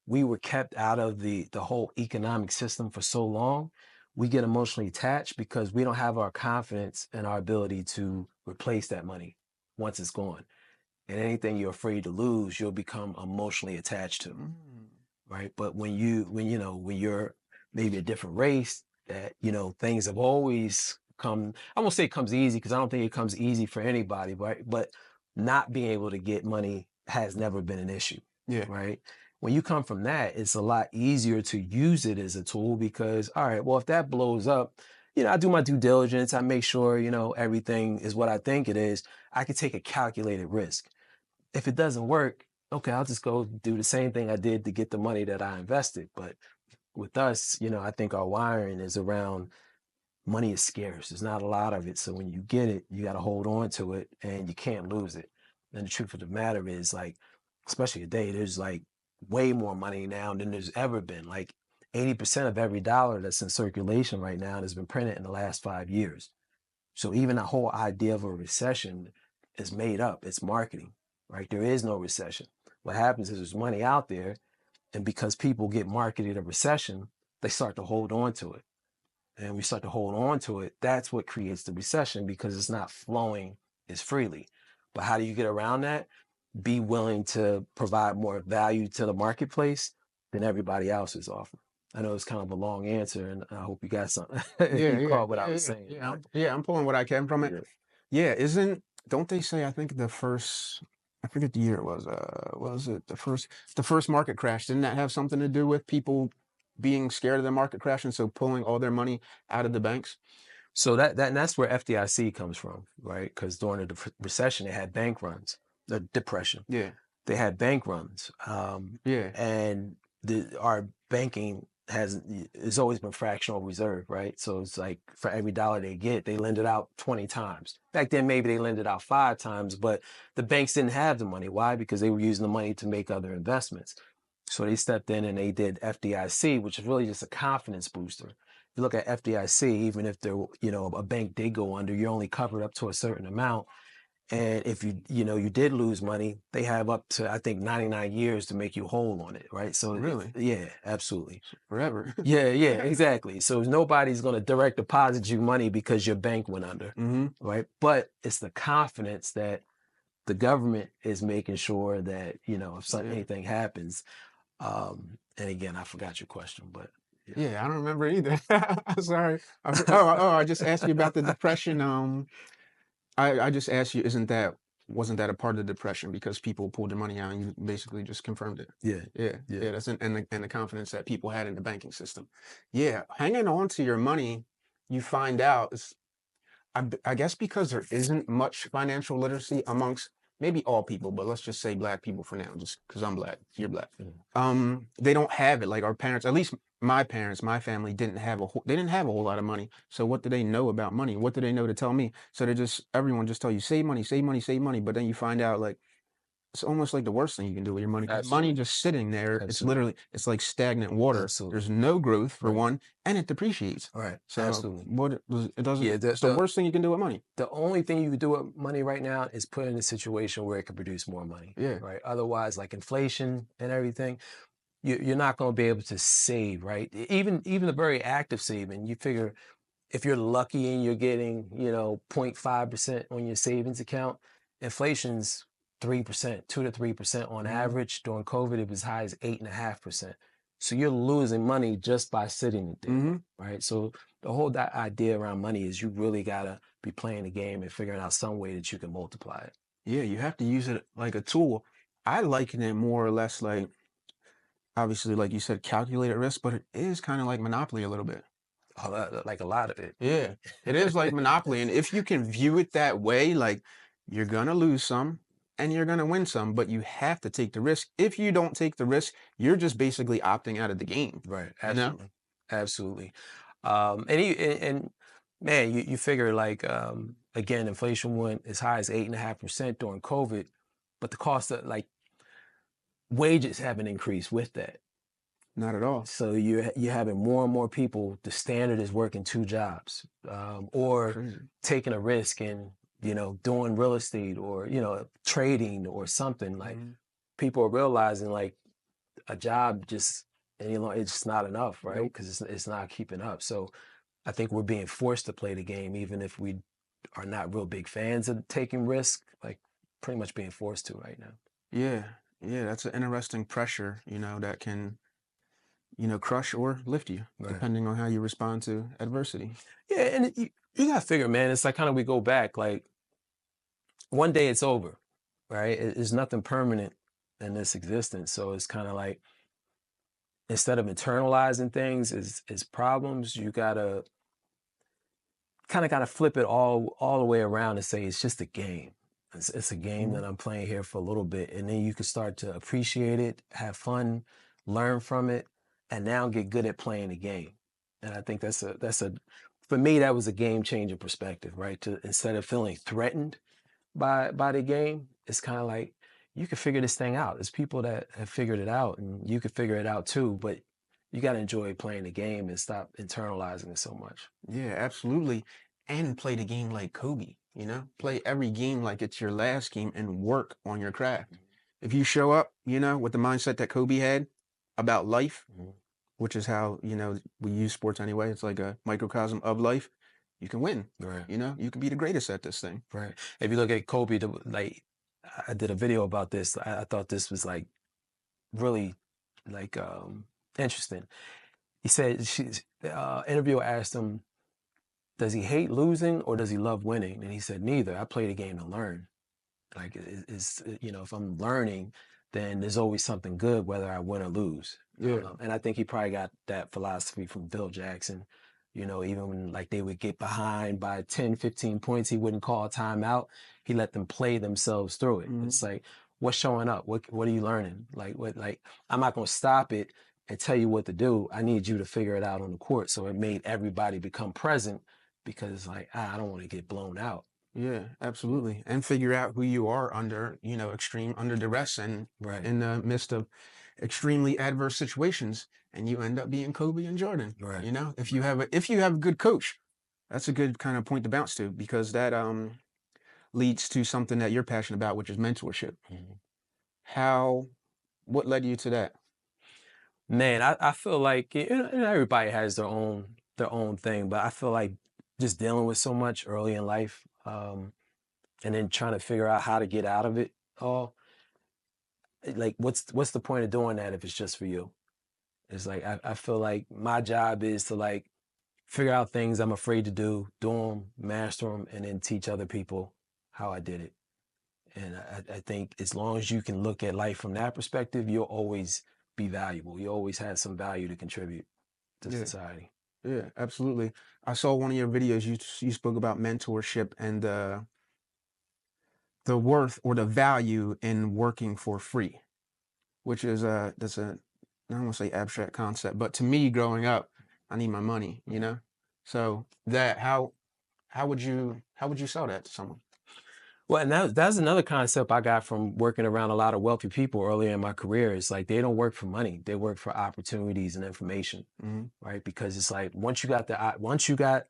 we were kept out of the whole economic system for so long, we get emotionally attached because we don't have our confidence and our ability to replace that money once it's gone. And anything you're afraid to lose, you'll become emotionally attached to, Mm. right? But when you're maybe a different race, that things have always come. I won't say it comes easy because I don't think it comes easy for anybody, right? But not being able to get money has never been an issue, Yeah. right? When you come from that, it's a lot easier to use it as a tool because, all right, well, if that blows up, I do my due diligence. I make sure, everything is what I think it is. I can take a calculated risk. If it doesn't work, okay, I'll just go do the same thing I did to get the money that I invested. But with us, I think our wiring is around money is scarce. There's not a lot of it. So when you get it, you got to hold on to it and you can't lose it. And the truth of the matter is, like, especially today, there's like way more money now than there's ever been. Like 80% of every dollar that's in circulation right now has been printed in the last 5 years. So even the whole idea of a recession is made up. It's marketing, right? There is no recession. What happens is there's money out there, and because people get marketed a recession, they start to hold on to it. And we start to hold on to it. That's what creates the recession because it's not flowing as freely. But how do you get around that? Be willing to provide more value to the marketplace than everybody else is offering. I know it's kind of a long answer, and I hope you got something. Yeah, You yeah, caught what I yeah, was yeah, saying, yeah. but I'm pulling what I can from it. yeah. Yeah, don't they say, I think the first, I forget the year it was, what was it? The first market crash, didn't that have something to do with people being scared of the market crash and so pulling all their money out of the banks? So that's where FDIC comes from, right? Because during the recession, they had bank runs, the depression. Yeah, They had bank runs, yeah, and our banking has always been fractional reserve, right? So it's like for every dollar they get, they lend it out 20 times. Back then, maybe they lend it out 5 times, but the banks didn't have the money. Why? Because they were using the money to make other investments. So they stepped in and they did FDIC, which is really just a confidence booster. If you look at FDIC, even if they're, a bank did go under, you're only covered up to a certain amount. And if you did lose money, they have up to, I think, 99 years to make you whole on it, right? So really, yeah, absolutely. forever. Yeah, yeah, exactly. So nobody's going to direct deposit you money because your bank went under, Hmm. right? But it's the confidence that the government is making sure that, if Yeah, anything happens, and again, I forgot your question, but yeah. yeah, I don't remember either. Sorry. I just asked you about the depression. I just asked you, wasn't that a part of the depression because people pulled their money out and you basically just confirmed it? Yeah, Yeah, yeah, yeah, that's and the confidence that people had in the banking system. Yeah, hanging on to your money, you find out I guess because there isn't much financial literacy amongst maybe all people, but let's just say black people for now, just because I'm black, you're black. yeah, They don't have it like our parents. At least my parents, my family they didn't have a whole lot of money. So what do they know about money? What do they know to tell me? So everyone just tell you save money, save money, save money. But then you find out like it's almost like the worst thing you can do with your money because money absolutely, just sitting there, absolutely, it's like stagnant water. absolutely. There's no growth for Right, one, and it depreciates. right, So absolutely. it doesn't. Yeah, It's the worst thing you can do with money. the only thing you can do with money right now is put it in a situation where it can produce more money, Yeah. right? Otherwise, like inflation and everything, you're not going to be able to save, right? Even a very active saving, you figure if you're lucky and you're getting, 0.5% on your savings account, inflation's 3%, 2 to 3% on average. During COVID, it was high as 8.5%. So you're losing money just by sitting there, right? So the whole that idea around money is you really gotta be playing the game and figuring out some way that you can multiply it. Yeah, you have to use it like a tool. I liken it more or less like, obviously, like you said, calculated risk, but it is kind of like Monopoly a little bit. Like a lot of it. Yeah, it is like Monopoly. And if you can view it that way, like you're gonna lose some and you're gonna win some, but you have to take the risk. If you don't take the risk, you're just basically opting out of the game. Right. You know? Absolutely. Absolutely. And man, you figure like again, inflation went as high as 8.5% during COVID, but the cost of like wages haven't increased with that. Not at all. So you're having more and more people. The standard is working 2 jobs, or Crazy. taking a risk and doing real estate or trading or something. Like people are realizing like a job just it's just not enough, right? Nope. Because it's not keeping up. So I think we're being forced to play the game, even if we are not real big fans of taking risk. Like pretty much being forced to right now. Yeah. Yeah, that's an interesting pressure, that can, crush or lift you, Right. depending on how you respond to adversity. Yeah, and you gotta figure, man. It's like kind of we go back. Like one day it's over, right? There's nothing permanent in this existence. So it's kind of like instead of internalizing things as problems, you gotta flip it all the way around and say it's just a game. It's a game that I'm playing here for a little bit, and then you can start to appreciate it, have fun, learn from it, and now get good at playing the game. And I think that's a for me that was a game changing perspective, right? To instead of feeling threatened by the game, it's kind of like you can figure this thing out. There's people that have figured it out, and you can figure it out too. But you got to enjoy playing the game and stop internalizing it so much. Yeah, absolutely. And play the game like Kobe, play every game like it's your last game and work on your craft. If you show up, with the mindset that Kobe had about life, which is how, we use sports anyway, it's like a microcosm of life, you can win. Right. You can be the greatest at this thing. Right. If you look at Kobe, like I did a video about this. I thought this was like really like interesting. He said interviewer asked him, does he hate losing or does he love winning? And he said, neither. I play the game to learn. Like if I'm learning, then there's always something good, whether I win or lose. Yeah. And I think he probably got that philosophy from Bill Jackson. Even when like they would get behind by 10, 15 points, he wouldn't call a timeout. He let them play themselves through it. It's like, what's showing up? What are you learning? Like I'm not gonna stop it and tell you what to do. I need you to figure it out on the court. So it made everybody become present because it's like, I don't want to get blown out. Yeah, absolutely. And figure out who you are under, under duress and Right. in the midst of extremely adverse situations, and you end up being Kobe and Jordan. Right. If you have a good coach, that's a good kind of point to bounce to, because that leads to something that you're passionate about, which is mentorship. What led you to that? Man, I feel like everybody has their own thing, but I feel like just dealing with so much early in life, and then trying to figure out how to get out of it all. Like, what's the point of doing that if it's just for you? It's like I feel like my job is to like figure out things I'm afraid to do them, master them, and then teach other people how I did it. And I think as long as you can look at life from that perspective, you'll always be valuable. You always have some value to contribute to society. Yeah, absolutely. I saw one of your videos. You spoke about mentorship and the worth or the value in working for free, which is that's a, I don't want to say abstract concept, but to me, growing up, I need my money, So how would you sell that to someone? Well, and that's another concept I got from working around a lot of wealthy people earlier in my career. It's like they don't work for money; they work for opportunities and information, right? Because it's like once you got the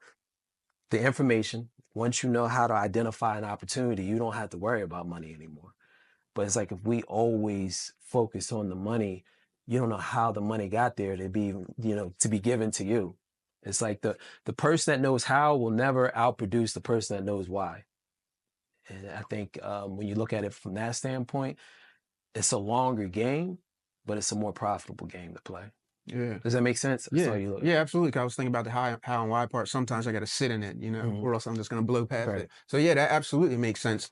information, once you know how to identify an opportunity, you don't have to worry about money anymore. But it's like if we always focus on the money, you don't know how the money got there to be, to be given to you. It's like the person that knows how will never outproduce the person that knows why. And I think when you look at it from that standpoint, it's a longer game, but it's a more profitable game to play. Yeah. Does that make sense? That's how Yeah. you look. Yeah, absolutely. 'Cause I was thinking about the how and why part. Sometimes I got to sit in it, Mhm. or else I'm just going to blow past Right. it. So yeah, that absolutely makes sense.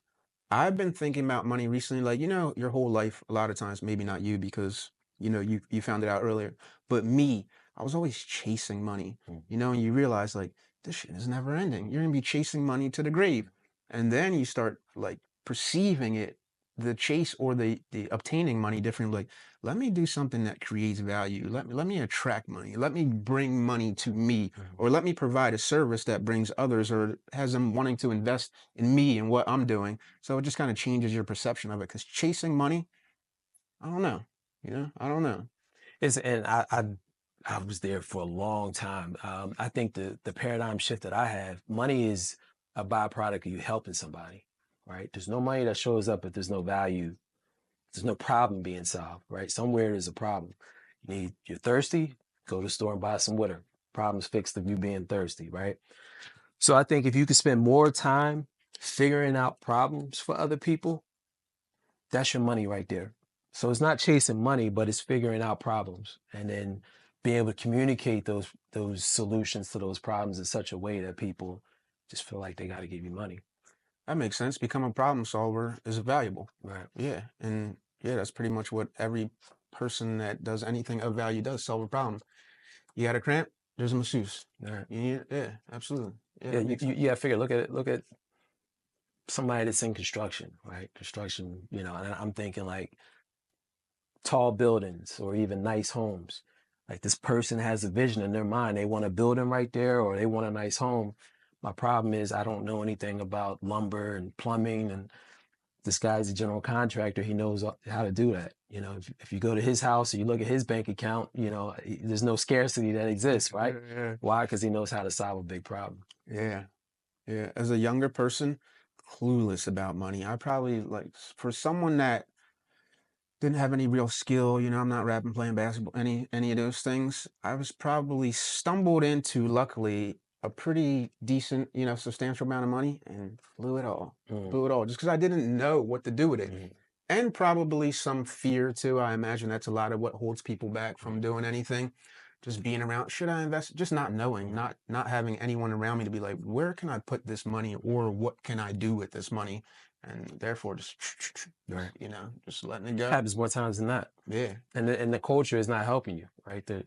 I've been thinking about money recently, like, your whole life, a lot of times, maybe not you because, you found it out earlier, but me, I was always chasing money, Mm. and you realize like this shit is never ending. You're going to be chasing money to the grave. And then you start like perceiving it, the chase or the obtaining money differently. Like, let me do something that creates value. Let me attract money. Let me bring money to me, or let me provide a service that brings others or has them wanting to invest in me and what I'm doing. So it just kind of changes your perception of it. Because chasing money, I don't know. I don't know. And I was there for a long time. I think the paradigm shift that I have, money is a byproduct of you helping somebody, right? There's no money that shows up if there's no value. There's no problem being solved, right? Somewhere there's a problem. You're thirsty, go to the store and buy some water. Problem's fixed of you being thirsty, right? So I think if you could spend more time figuring out problems for other people, that's your money right there. So it's not chasing money, but it's figuring out problems and then being able to communicate those solutions to those problems in such a way that people just feel like they got to give you money. That makes sense. Become a problem solver is valuable. Right. Yeah. And yeah, that's pretty much what every person that does anything of value does, solve a problem. You got a cramp? There's a masseuse. Right. Yeah, absolutely. Yeah, Yeah, that makes sense. you gotta figure, look at somebody that's in construction, right? Construction, and I'm thinking like tall buildings or even nice homes. Like this person has a vision in their mind. They want a building right there or they want a nice home. My problem is I don't know anything about lumber and plumbing, and this guy's a general contractor. He knows how to do that. If you go to his house or you look at his bank account, there's no scarcity that exists, right? Yeah, Why? Because he knows how to solve a big problem. yeah, yeah. As a younger person, clueless about money. I probably like for someone that didn't have any real skill, I'm not rapping, playing basketball, any of those things. I was probably stumbled into, luckily, a pretty decent, substantial amount of money and blew it all. Mm. Blew it all just because I didn't know what to do with it. Mm. And probably some fear too. I imagine that's a lot of what holds people back Mm. from doing anything. Just being around, should I invest? Just not knowing, not having anyone around me to be like, where can I put this money, or what can I do with this money? And therefore just Right. just letting it go. Happens more times than not. Yeah. And the culture is not helping you, right? They're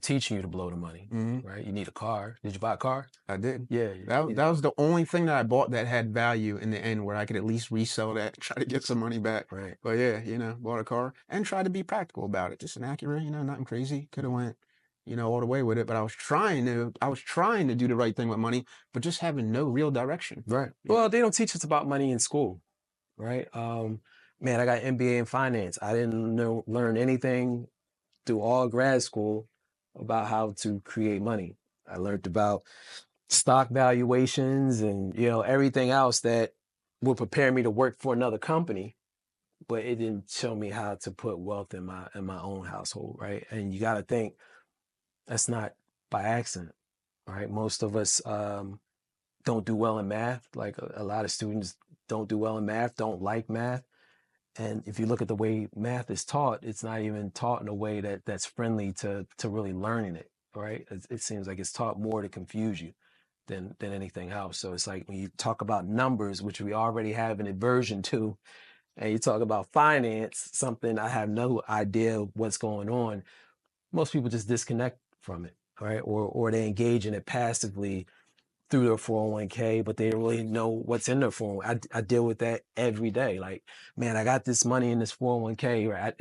teaching you to blow the money, Hmm. right? You need a car. Did you buy a car? I did. Yeah. That was the only thing that I bought that had value in the end, where I could at least resell that, try to get some money back. Right. But yeah, bought a car and tried to be practical about it. Just an Acura, nothing crazy. Could have went, all the way with it. But I was trying to do the right thing with money, but just having no real direction. Right. Yeah. Well, they don't teach us about money in school, right? Man, I got an MBA in finance. I didn't learn anything through all grad school about how to create money. I learned about stock valuations and everything else that would prepare me to work for another company, but it didn't show me how to put wealth in my own household, right? And you got to think that's not by accident, right? Most of us don't do well in math. Like a lot of students don't do well in math, don't like math. And if you look at the way math is taught, it's not even taught in a way that's friendly to really learning it, right? It seems like it's taught more to confuse you than anything else. So it's like when you talk about numbers, which we already have an aversion to, and you talk about finance, something I have no idea what's going on, most people just disconnect from it, right? Or they engage in it passively through their 401k, but they don't really know what's in their 401. I deal with that every day. Like, man, I got this money in this 401k, right?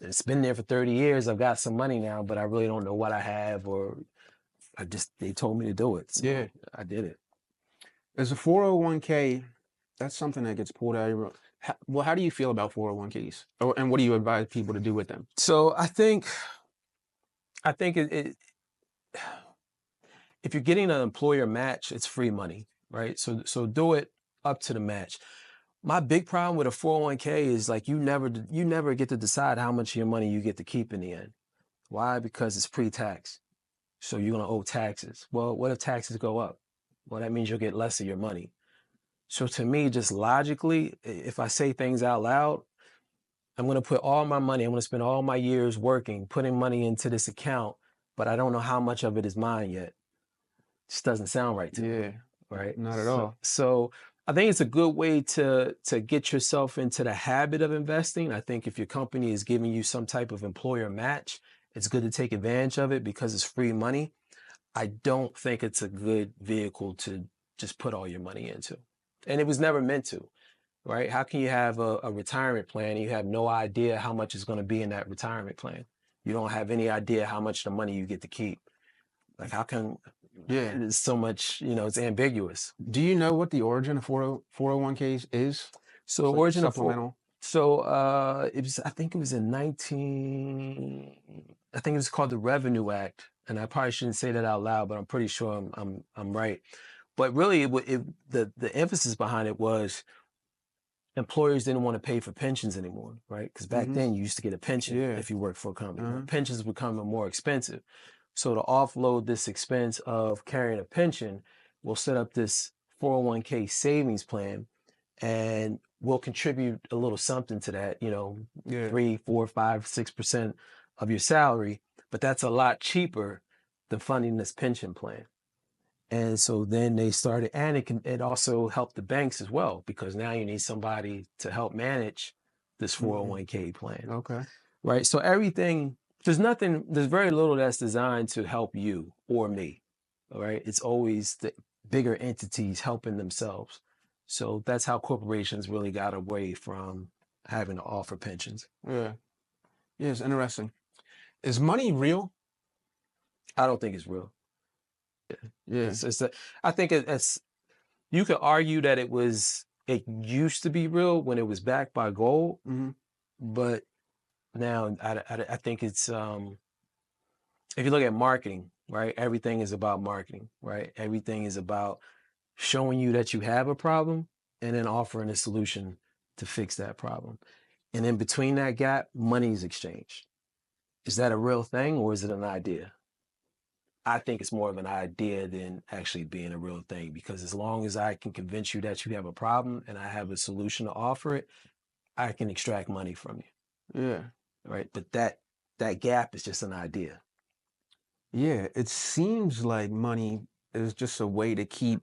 It's been there for 30 years. I've got some money now, but I really don't know what I have, or they told me to do it. So Yeah. I did it. As a 401k, that's something that gets pulled out of your. Well, how do you feel about 401ks? And what do you advise people to do with them? So I think if you're getting an employer match, it's free money, right? So do it up to the match. My big problem with a 401k is like you never get to decide how much of your money you get to keep in the end. Why? Because it's pre-tax. So you're gonna owe taxes. Well, what if taxes go up? Well, that means you'll get less of your money. So to me, just logically, if I say things out loud, I'm going to put all my money, I'm going to spend all my years working, putting money into this account, but I don't know how much of it is mine yet. Just doesn't sound right to me, Yeah, right? not at So, all. so I think it's a good way to get yourself into the habit of investing. I think if your company is giving you some type of employer match, it's good to take advantage of it because it's free money. I don't think it's a good vehicle to just put all your money into. And it was never meant to, right? How can you have a retirement plan and you have no idea how much is going to be in that retirement plan? You don't have any idea how much the money you get to keep. Like, how can Yeah. it's so much, it's ambiguous. Do you know what the origin of 401ks is? So It's like a origin of supplemental. it was, I think it was in I think it was called the Revenue Act, and I probably shouldn't say that out loud, but I'm pretty sure I'm right. But really, the emphasis behind it was employers didn't want to pay for pensions anymore, right? Because back then you used to get a pension Yeah. if you worked for a company. Well, Uh-huh. pensions were becoming more expensive. So to offload this expense of carrying a pension, we'll set up this 401k savings plan and we'll contribute a little something to that, Yeah. 3, 4, 5, 6% of your salary. But that's a lot cheaper than funding this pension plan. And so then they started, and it also helped the banks as well, because now you need somebody to help manage this 401k plan, Okay. right? So there's very little that's designed to help you or me, all right? It's always the bigger entities helping themselves. So that's how corporations really got away from having to offer pensions. Yeah. Yeah, it's interesting. Is money real? I don't think it's real. Yeah. I think it's you could argue that it used to be real when it was backed by gold, Mm-hmm. but now I think it's if you look at marketing, right? Everything is about marketing, right? Everything is about showing you that you have a problem and then offering a solution to fix that problem. And in between that gap, money is exchanged. Is that a real thing or is it an idea? I think it's more of an idea than actually being a real thing, because as long as I can convince you that you have a problem and I have a solution to offer it, I can extract money from you. Yeah. Right. But that gap is just an idea. Yeah. It seems like money is just a way to keep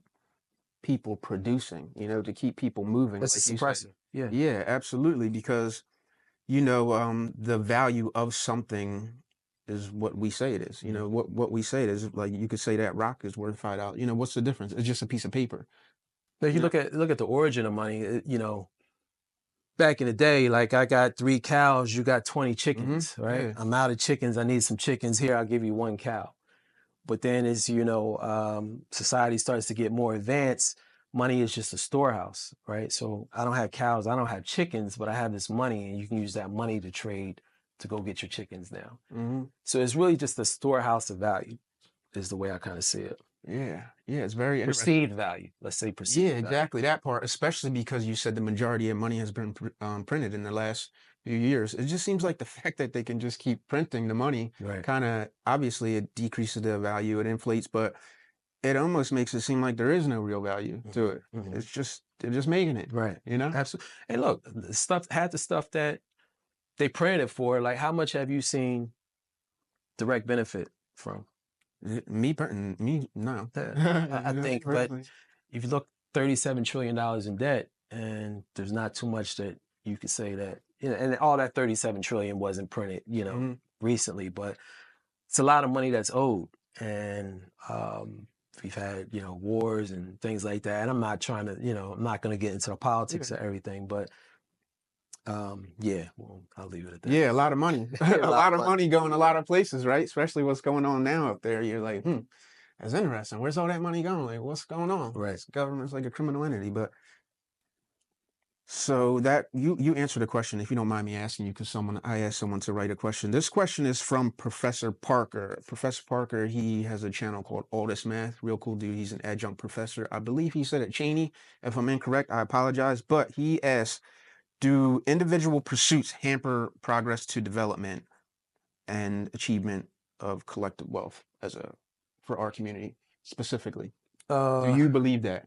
people producing, to keep people moving, It's a like you said. suppressor. Yeah. Yeah, absolutely. Because, the value of something is what we say it is. What we say it is, like you could say that rock is worth $5. What's the difference? It's just a piece of paper. But if you You know? look at the origin of money, back in the day, like I got 3 cows, you got 20 Mm-hmm. chickens, right? Yeah. I'm out of chickens. I need some chickens. Here, I'll give you 1 cow. But then as society starts to get more advanced, money is just a storehouse, right? So I don't have cows, I don't have chickens, but I have this money, and you can use that money to trade to go get your chickens now. Mm-hmm. So it's really just a storehouse of value, is the way I kind of see it. Yeah. Yeah. It's very interesting. Perceived value, let's say Yeah, perceived value. exactly that part, especially because you said the majority of money has been printed in the last few years. It just seems like the fact that they can just keep printing the money, Right. kind of obviously it decreases the value, it inflates, but it almost makes it seem like there is no real value to it. Mhm. It's just they're just making it, Right. you know? Absolutely. And look, the stuff that they printed for, like how much have you seen direct benefit from? Me, no. I think, but Personally. if you look, $37 trillion in debt, and there's not too much that you could say that, and all that 37 trillion wasn't printed, Mhm. recently, but it's a lot of money that's owed. And we've had, wars and things like that. And I'm not trying to, I'm not going to get into the politics Yeah. of everything, but yeah, well, I'll leave it at that. Yeah, a lot of money. A A lot lot of of money. money going a lot of places, right? Especially what's going on now up there. You're like, that's interesting. Where's all that money going? Like, what's going on? Right. This government's like a criminal entity. But so that you answered the question, if you don't mind me asking you, because I asked someone to write a question. This question is from Professor Parker. Professor Parker, he has a channel called All This Math. Real cool dude. He's an adjunct professor. I believe he said at Cheney. If I'm incorrect, I apologize. But he asked, do individual pursuits hamper progress to development and achievement of collective wealth for our community specifically? Do Uh, you believe that?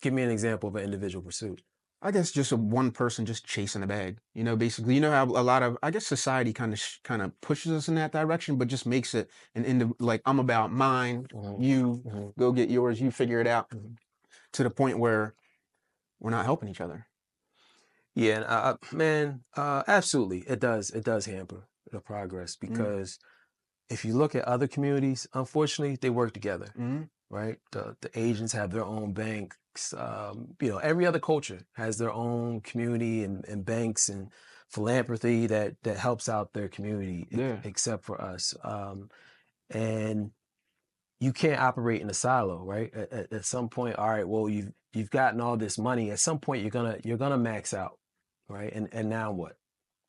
Give me an example of an individual pursuit. I guess just one person just chasing a bag. Basically, how a lot of, I guess, society kind of pushes us in that direction, but just makes it like, I'm about mine, you go get yours, you figure it out, to the point where we're not helping each other. Yeah, man, absolutely, it does hamper the progress, because if you look at other communities, unfortunately, they work together, right? The Asians have their own banks. Every other culture has their own community and banks and philanthropy that helps out their community, except for us. And you can't operate in a silo, right? At some point, all right, well, you've gotten all this money. At some point, you're gonna max out, right? And now what?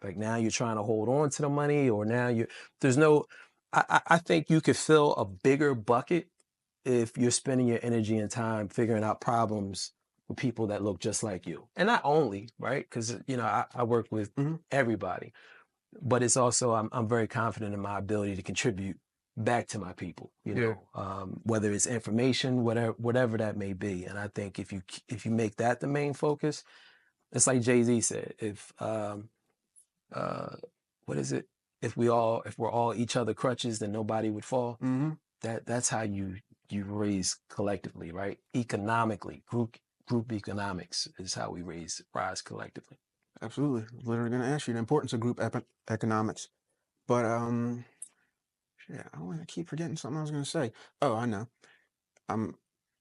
Like, now you're trying to hold on to the money, or now there's no. I think you could fill a bigger bucket if you're spending your energy and time figuring out problems with people that look just like you, and not only, right? Because I work with everybody, but it's also, I'm very confident in my ability to contribute back to my people, whether it's information, whatever that may be. And I think if you make that the main focus, it's like Jay-Z said, if what is it? If we're all each other crutches, then nobody would fall. That's how you raise collectively, right? Economically, group economics is how we rise collectively. Absolutely. Literally going to ask you the importance of group economics. But I keep forgetting something I was going to say. Oh, I know.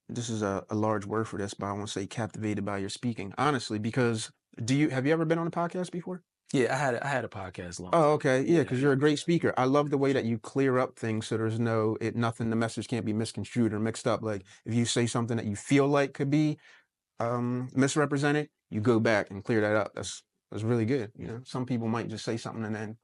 This is a large word for this, but I want to say captivated by your speaking. Honestly, because have you ever been on a podcast before? Yeah, I had a podcast long. Oh, okay. Yeah, because you're a great speaker. I love the way that you clear up things so there's nothing, the message can't be misconstrued or mixed up. Like, if you say something that you feel like could be misrepresented, you go back and clear that up. That's really good. Some people might just say something and then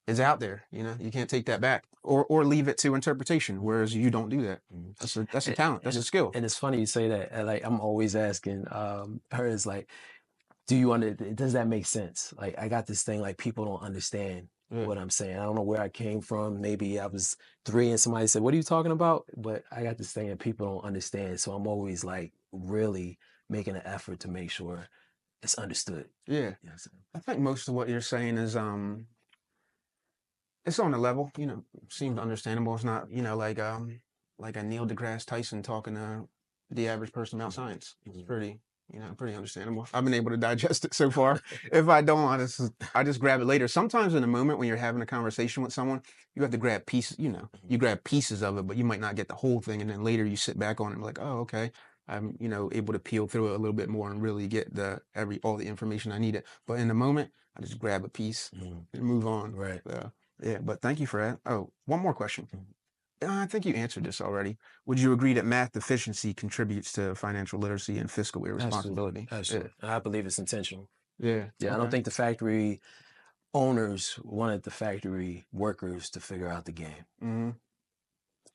it's out there. You can't take that back or leave it to interpretation. Whereas you don't do that. That's a talent. That's a skill. And it's funny you say that. Like, I'm always asking her, is like, does that make sense? Like, I got this thing, like, people don't understand what I'm saying. I don't know where I came from. Maybe I was 3 and somebody said, "What are you talking about?" But I got this thing that people don't understand. So I'm always like really making an effort to make sure it's understood. Yeah. I think most of what you're saying is it's on the level, seems understandable. It's not, like a Neil deGrasse Tyson talking to the average person about science. It's pretty understandable. I've been able to digest it so far. If I don't, I just grab it later. Sometimes in the moment when you're having a conversation with someone, you have to grab pieces, you grab pieces of it, but you might not get the whole thing. And then later you sit back on it and be like, oh, okay. I'm, able to peel through it a little bit more and really get all the information I needed. But in the moment, I just grab a piece and move on. Right. Yeah, but thank you for that. Oh, one more question. I think you answered this already. Would you agree that math deficiency contributes to financial literacy and fiscal irresponsibility? Absolutely. I believe it's intentional. Yeah. I don't think the factory owners wanted the factory workers to figure out the game.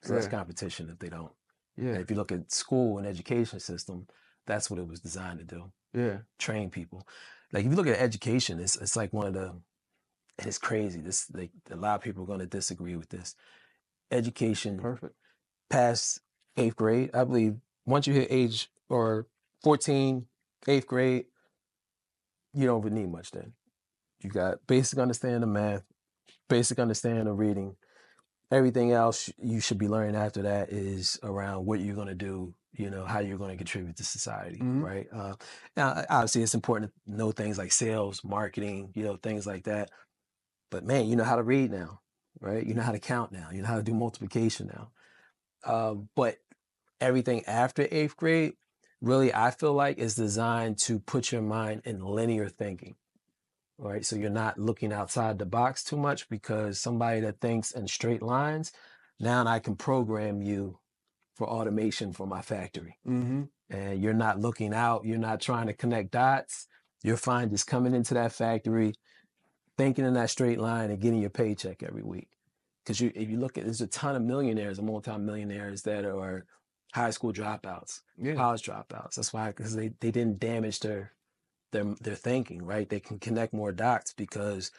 So that's competition if they don't. Yeah. And if you look at school and education system, that's what it was designed to do. Yeah. Train people. Like, if you look at education, it's like one of the, and it's crazy. A lot of people are going to disagree with this. Education, past 8th grade, I believe, once you hit age or 14, 8th grade, you don't really need much then. You got basic understanding of math, basic understanding of reading. Everything else you should be learning after that is around what you're going to do, how you're going to contribute to society, right? Now, obviously, it's important to know things like sales, marketing, things like that. But man, you know how to read now, right? You know how to count now. You know how to do multiplication now. But everything after 8th grade, really, I feel like, is designed to put your mind in linear thinking, right? So you're not looking outside the box too much, because somebody that thinks in straight lines, now I can program you for automation for my factory. And you're not looking out. You're not trying to connect dots. You're fine just coming into that factory, thinking in that straight line and getting your paycheck every week. Because if you look at, there's a ton of millionaires and multimillionaires that are high school dropouts, college dropouts. That's why, because they didn't damage their thinking, right? They can connect more dots because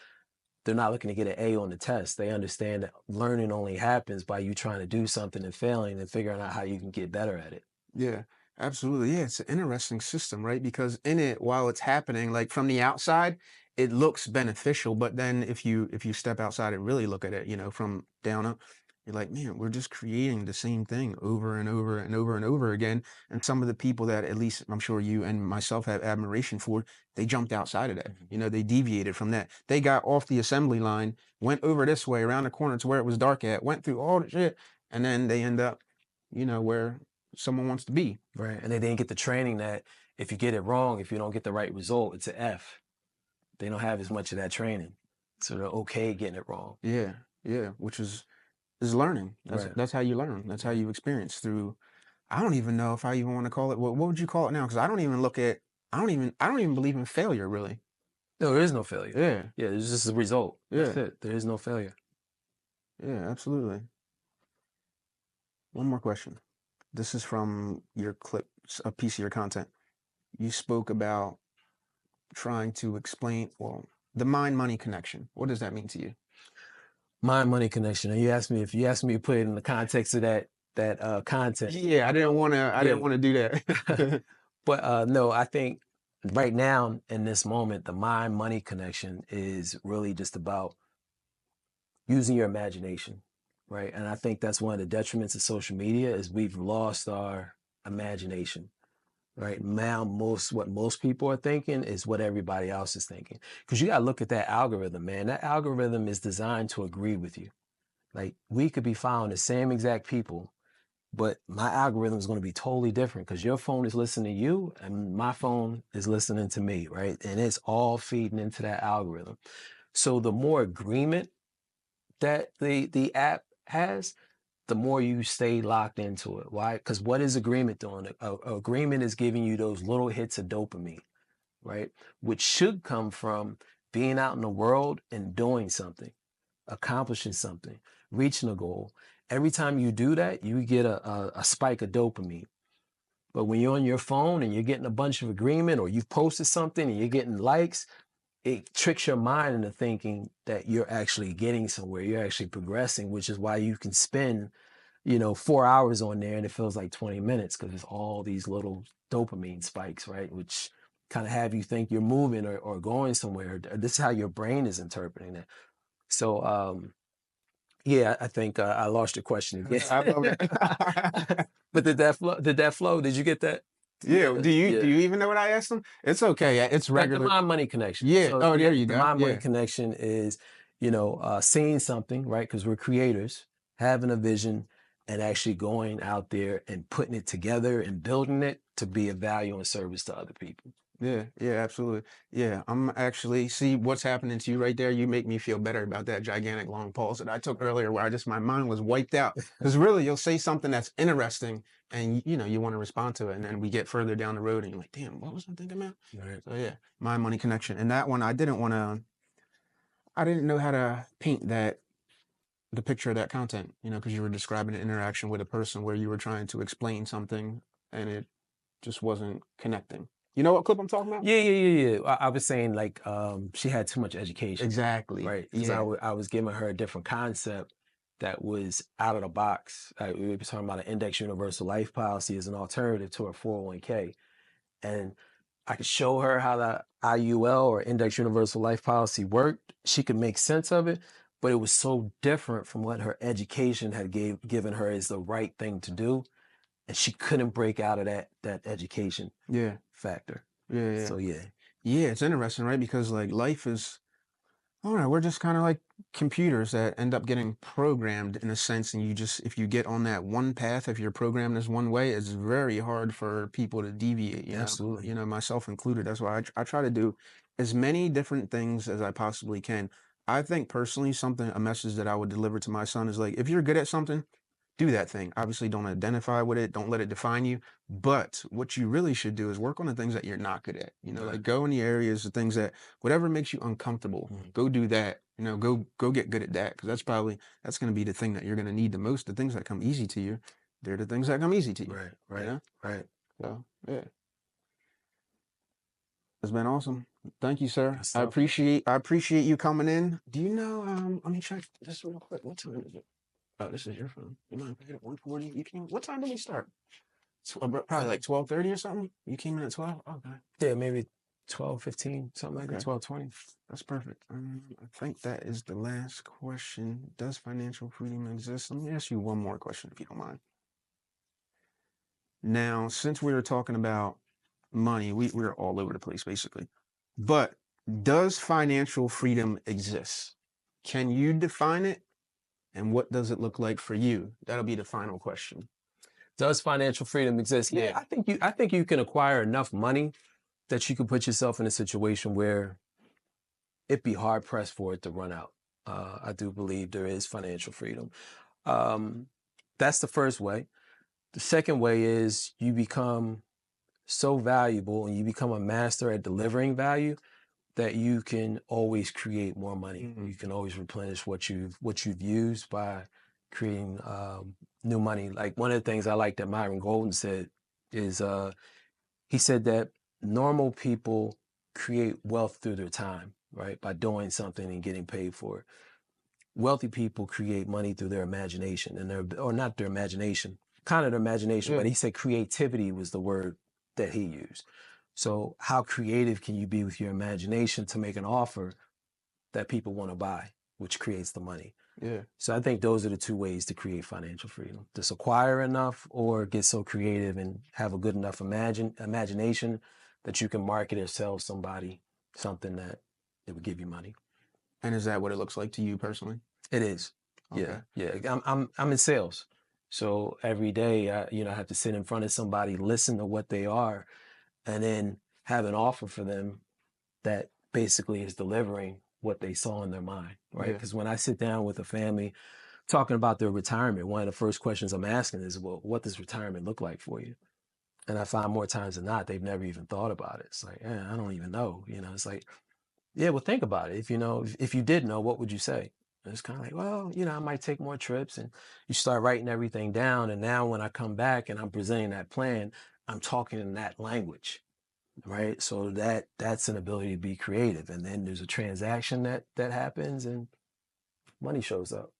they're not looking to get an A on the test. They understand that learning only happens by you trying to do something and failing and figuring out how you can get better at it. Yeah. Absolutely. Yeah, it's an interesting system, right? Because in it, while it's happening, like from the outside, it looks beneficial. But then if you step outside and really look at it, from down up, you're like, man, we're just creating the same thing over and over and over and over again. And some of the people that at least I'm sure you and myself have admiration for, they jumped outside of that. Mhm. They deviated from that. They got off the assembly line, went over this way around the corner to where it was dark at, went through all the shit, and then they end up, where someone wants to be. Right. And they didn't get the training that if you get it wrong, if you don't get the right result, it's an F. They don't have as much of that training. So they're okay getting it wrong. Yeah, yeah, which is learning. That's Right. that's how you learn. That's how you experience through. I don't even know if I even want to call it. What would you call it now? Because I don't even look at. I don't even believe in failure really. No, there is no failure. Yeah, Yeah, it's just a result. That's yeah, it. There is no failure. yeah, absolutely. One more question. This is from your clip, a piece of your content. You spoke about trying to explain, well, the mind-money connection. What does that mean to you? Mind money connection. And you asked me to put it in the context of that content. Yeah, I didn't want to. I Yeah. didn't want to do that. But no, I think right now in this moment, the mind money connection is really just about using your imagination, right? And I think that's one of the detriments of social media is we've lost our imagination, right? Now what most people are thinking is what everybody else is thinking. Because you got to look at that algorithm, man. That algorithm is designed to agree with you. Like we could be following the same exact people, but my algorithm is going to be totally different because your phone is listening to you and my phone is listening to me, right? And it's all feeding into that algorithm. So the more agreement that the app has, the more you stay locked into it. Why? Because what is agreement doing? Agreement is giving you those little hits of dopamine, right? Which should come from being out in the world and doing something, accomplishing something, reaching a goal. Every time you do that, you get a spike of dopamine. But when you're on your phone and you're getting a bunch of agreement or you've posted something and you're getting likes, it tricks your mind into thinking that you're actually getting somewhere, you're actually progressing, which is why you can spend, 4 hours on there and it feels like 20 minutes because it's all these little dopamine spikes, right? Which kind of have you think you're moving or going somewhere. This is how your brain is interpreting it. So, yeah, I think I lost your question again. I love it. But did that flow? Did that flow? Did you get that? Yeah. Yeah, Do you yeah. do you even know what I asked them? It's okay. Yeah, it's Like the regular. mind money connection. Yeah. So Oh, yeah, there you the go. mind money Yeah. connection is, seeing something, right? Because we're creators, having a vision and actually going out there and putting it together and building it to be of value and service to other people. Yeah. Yeah. Absolutely. Yeah. I'm actually see what's happening to you right there. You make me feel better about that gigantic long pause that I took earlier, where my mind was wiped out. Because really, you'll say something that's interesting, and you want to respond to it, and then we get further down the road, and you're like, damn, what was I thinking about? Right. So yeah, mind money connection, and that one I didn't want to. I didn't know how to paint the picture of that content, because you were describing an interaction with a person where you were trying to explain something and it just wasn't connecting. You know what clip I'm talking about? Yeah, yeah, yeah, yeah. I was saying like she had too much education, Exactly. right? Because Yeah. I was giving her a different concept that was out of the box. We were talking about an index universal life policy as an alternative to a 401k. And I could show her how the IUL or index universal life policy worked. She could make sense of it, but it was so different from what her education had given her as the right thing to do. And she couldn't break out of that education Yeah. factor. Yeah. Yeah. So yeah. Yeah. It's interesting, right? Because like life is, I don't know, we're just kind of like computers that end up getting programmed in a sense. And if you get on that one path, if you're programmed this one way, it's very hard for people to deviate, Absolutely. myself included. That's why I try to do as many different things as I possibly can. I think personally, a message that I would deliver to my son is like, if you're good at something, do that thing. Obviously, don't identify with it. Don't let it define you. But what you really should do is work on the things that you're not good at. Right. Like go in the areas, the things that whatever makes you uncomfortable, go do that. Go get good at that, because that's going to be the thing that you're going to need the most. The things that come easy to you, they're the things that come easy to you. Right. Right. Right. So yeah, it's been awesome. Thank you, sir. Good I stuff. appreciate you coming in. Do you know? Let me check this real quick. What time is it? Oh, this is your phone. You mind if I hit it 1:40? You can. What time do we start? Probably like 12:30 or something. You came in at 12. Okay. Yeah, maybe 12, 15, something like that. Okay. 12:20. That's perfect. I think that is the last question. Does financial freedom exist? Let me ask you one more question, if you don't mind. Now, since we were talking about money, we're all over the place, basically. But does financial freedom exist? Can you define it? And what does it look like for you? That'll be the final question. Does financial freedom exist? Yeah, I think you can acquire enough money that you can put yourself in a situation where it'd be hard pressed for it to run out. I do believe there is financial freedom. That's the first way. The second way is you become so valuable and you become a master at delivering value that you can always create more money. Mhm. You can always replenish what you've used by creating new money. Like one of the things I like that Myron Golden said is he said that normal people create wealth through their time, right? By doing something and getting paid for it. Wealthy people create money through their imagination or not their imagination, kind of their imagination, but he said creativity was the word that he used. So how creative can you be with your imagination to make an offer that people want to buy, which creates the money? Yeah. So I think those are the two ways to create financial freedom. Just acquire enough or get so creative and have a good enough imagination that you can market or sell somebody something that it would give you money. And is that what it looks like to you personally? It is. Okay. Yeah. I'm in sales. So every day I have to sit in front of somebody, listen to what they are, and then have an offer for them that basically is delivering what they saw in their mind, right? Yeah. Because when I sit down with a family talking about their retirement, one of the first questions I'm asking is, well, what does retirement look like for you? And I find more times than not, they've never even thought about it. It's like, I don't even know. It's like, yeah, well, think about it. If you did know, what would you say? And it's kind of like, well, I might take more trips, and you start writing everything down. And now when I come back and I'm presenting that plan, I'm talking in that language, right? So that's an ability to be creative. And then there's a transaction that happens and money shows up.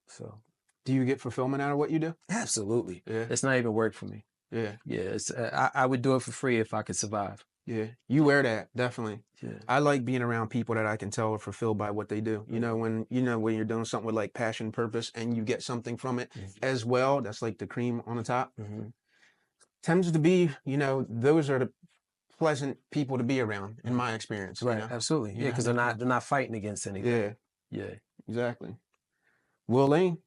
So do you get fulfillment out of what you do? Absolutely. Yeah. It's not even work for me. Yeah. Yeah. I would do it for free if I could survive. Yeah. You wear that, definitely. Yeah. I like being around people that I can tell are fulfilled by what they do. When you're doing something with like passion, purpose, and you get something from it as well, that's like the cream on the top. Tends to be, those are the pleasant people to be around in my experience. Right. Absolutely. Yeah. Because they're not fighting against anything. Yeah. Yeah. Exactly. Will Lane,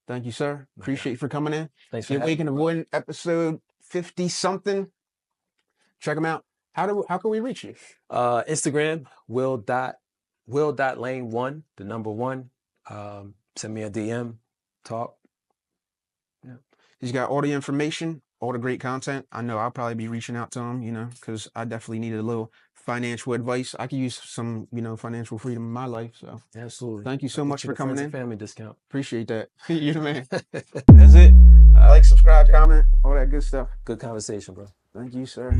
thank you, sir. Appreciate you for coming in. Thanks for Get Waking Avoiding episode 50 something. Check them out. How can we reach you? Instagram, will.lane1, the number 1. Send me a DM, talk. Yeah. He's got all the information, all the great content. I know I'll probably be reaching out to him, because I definitely needed a little financial advice. I could use some, financial freedom in my life. So absolutely. Thank you so much for coming in. Family discount. Appreciate that. You're the man. That's it. Like, subscribe, comment, all that good stuff. Good conversation, bro. Thank you, sir.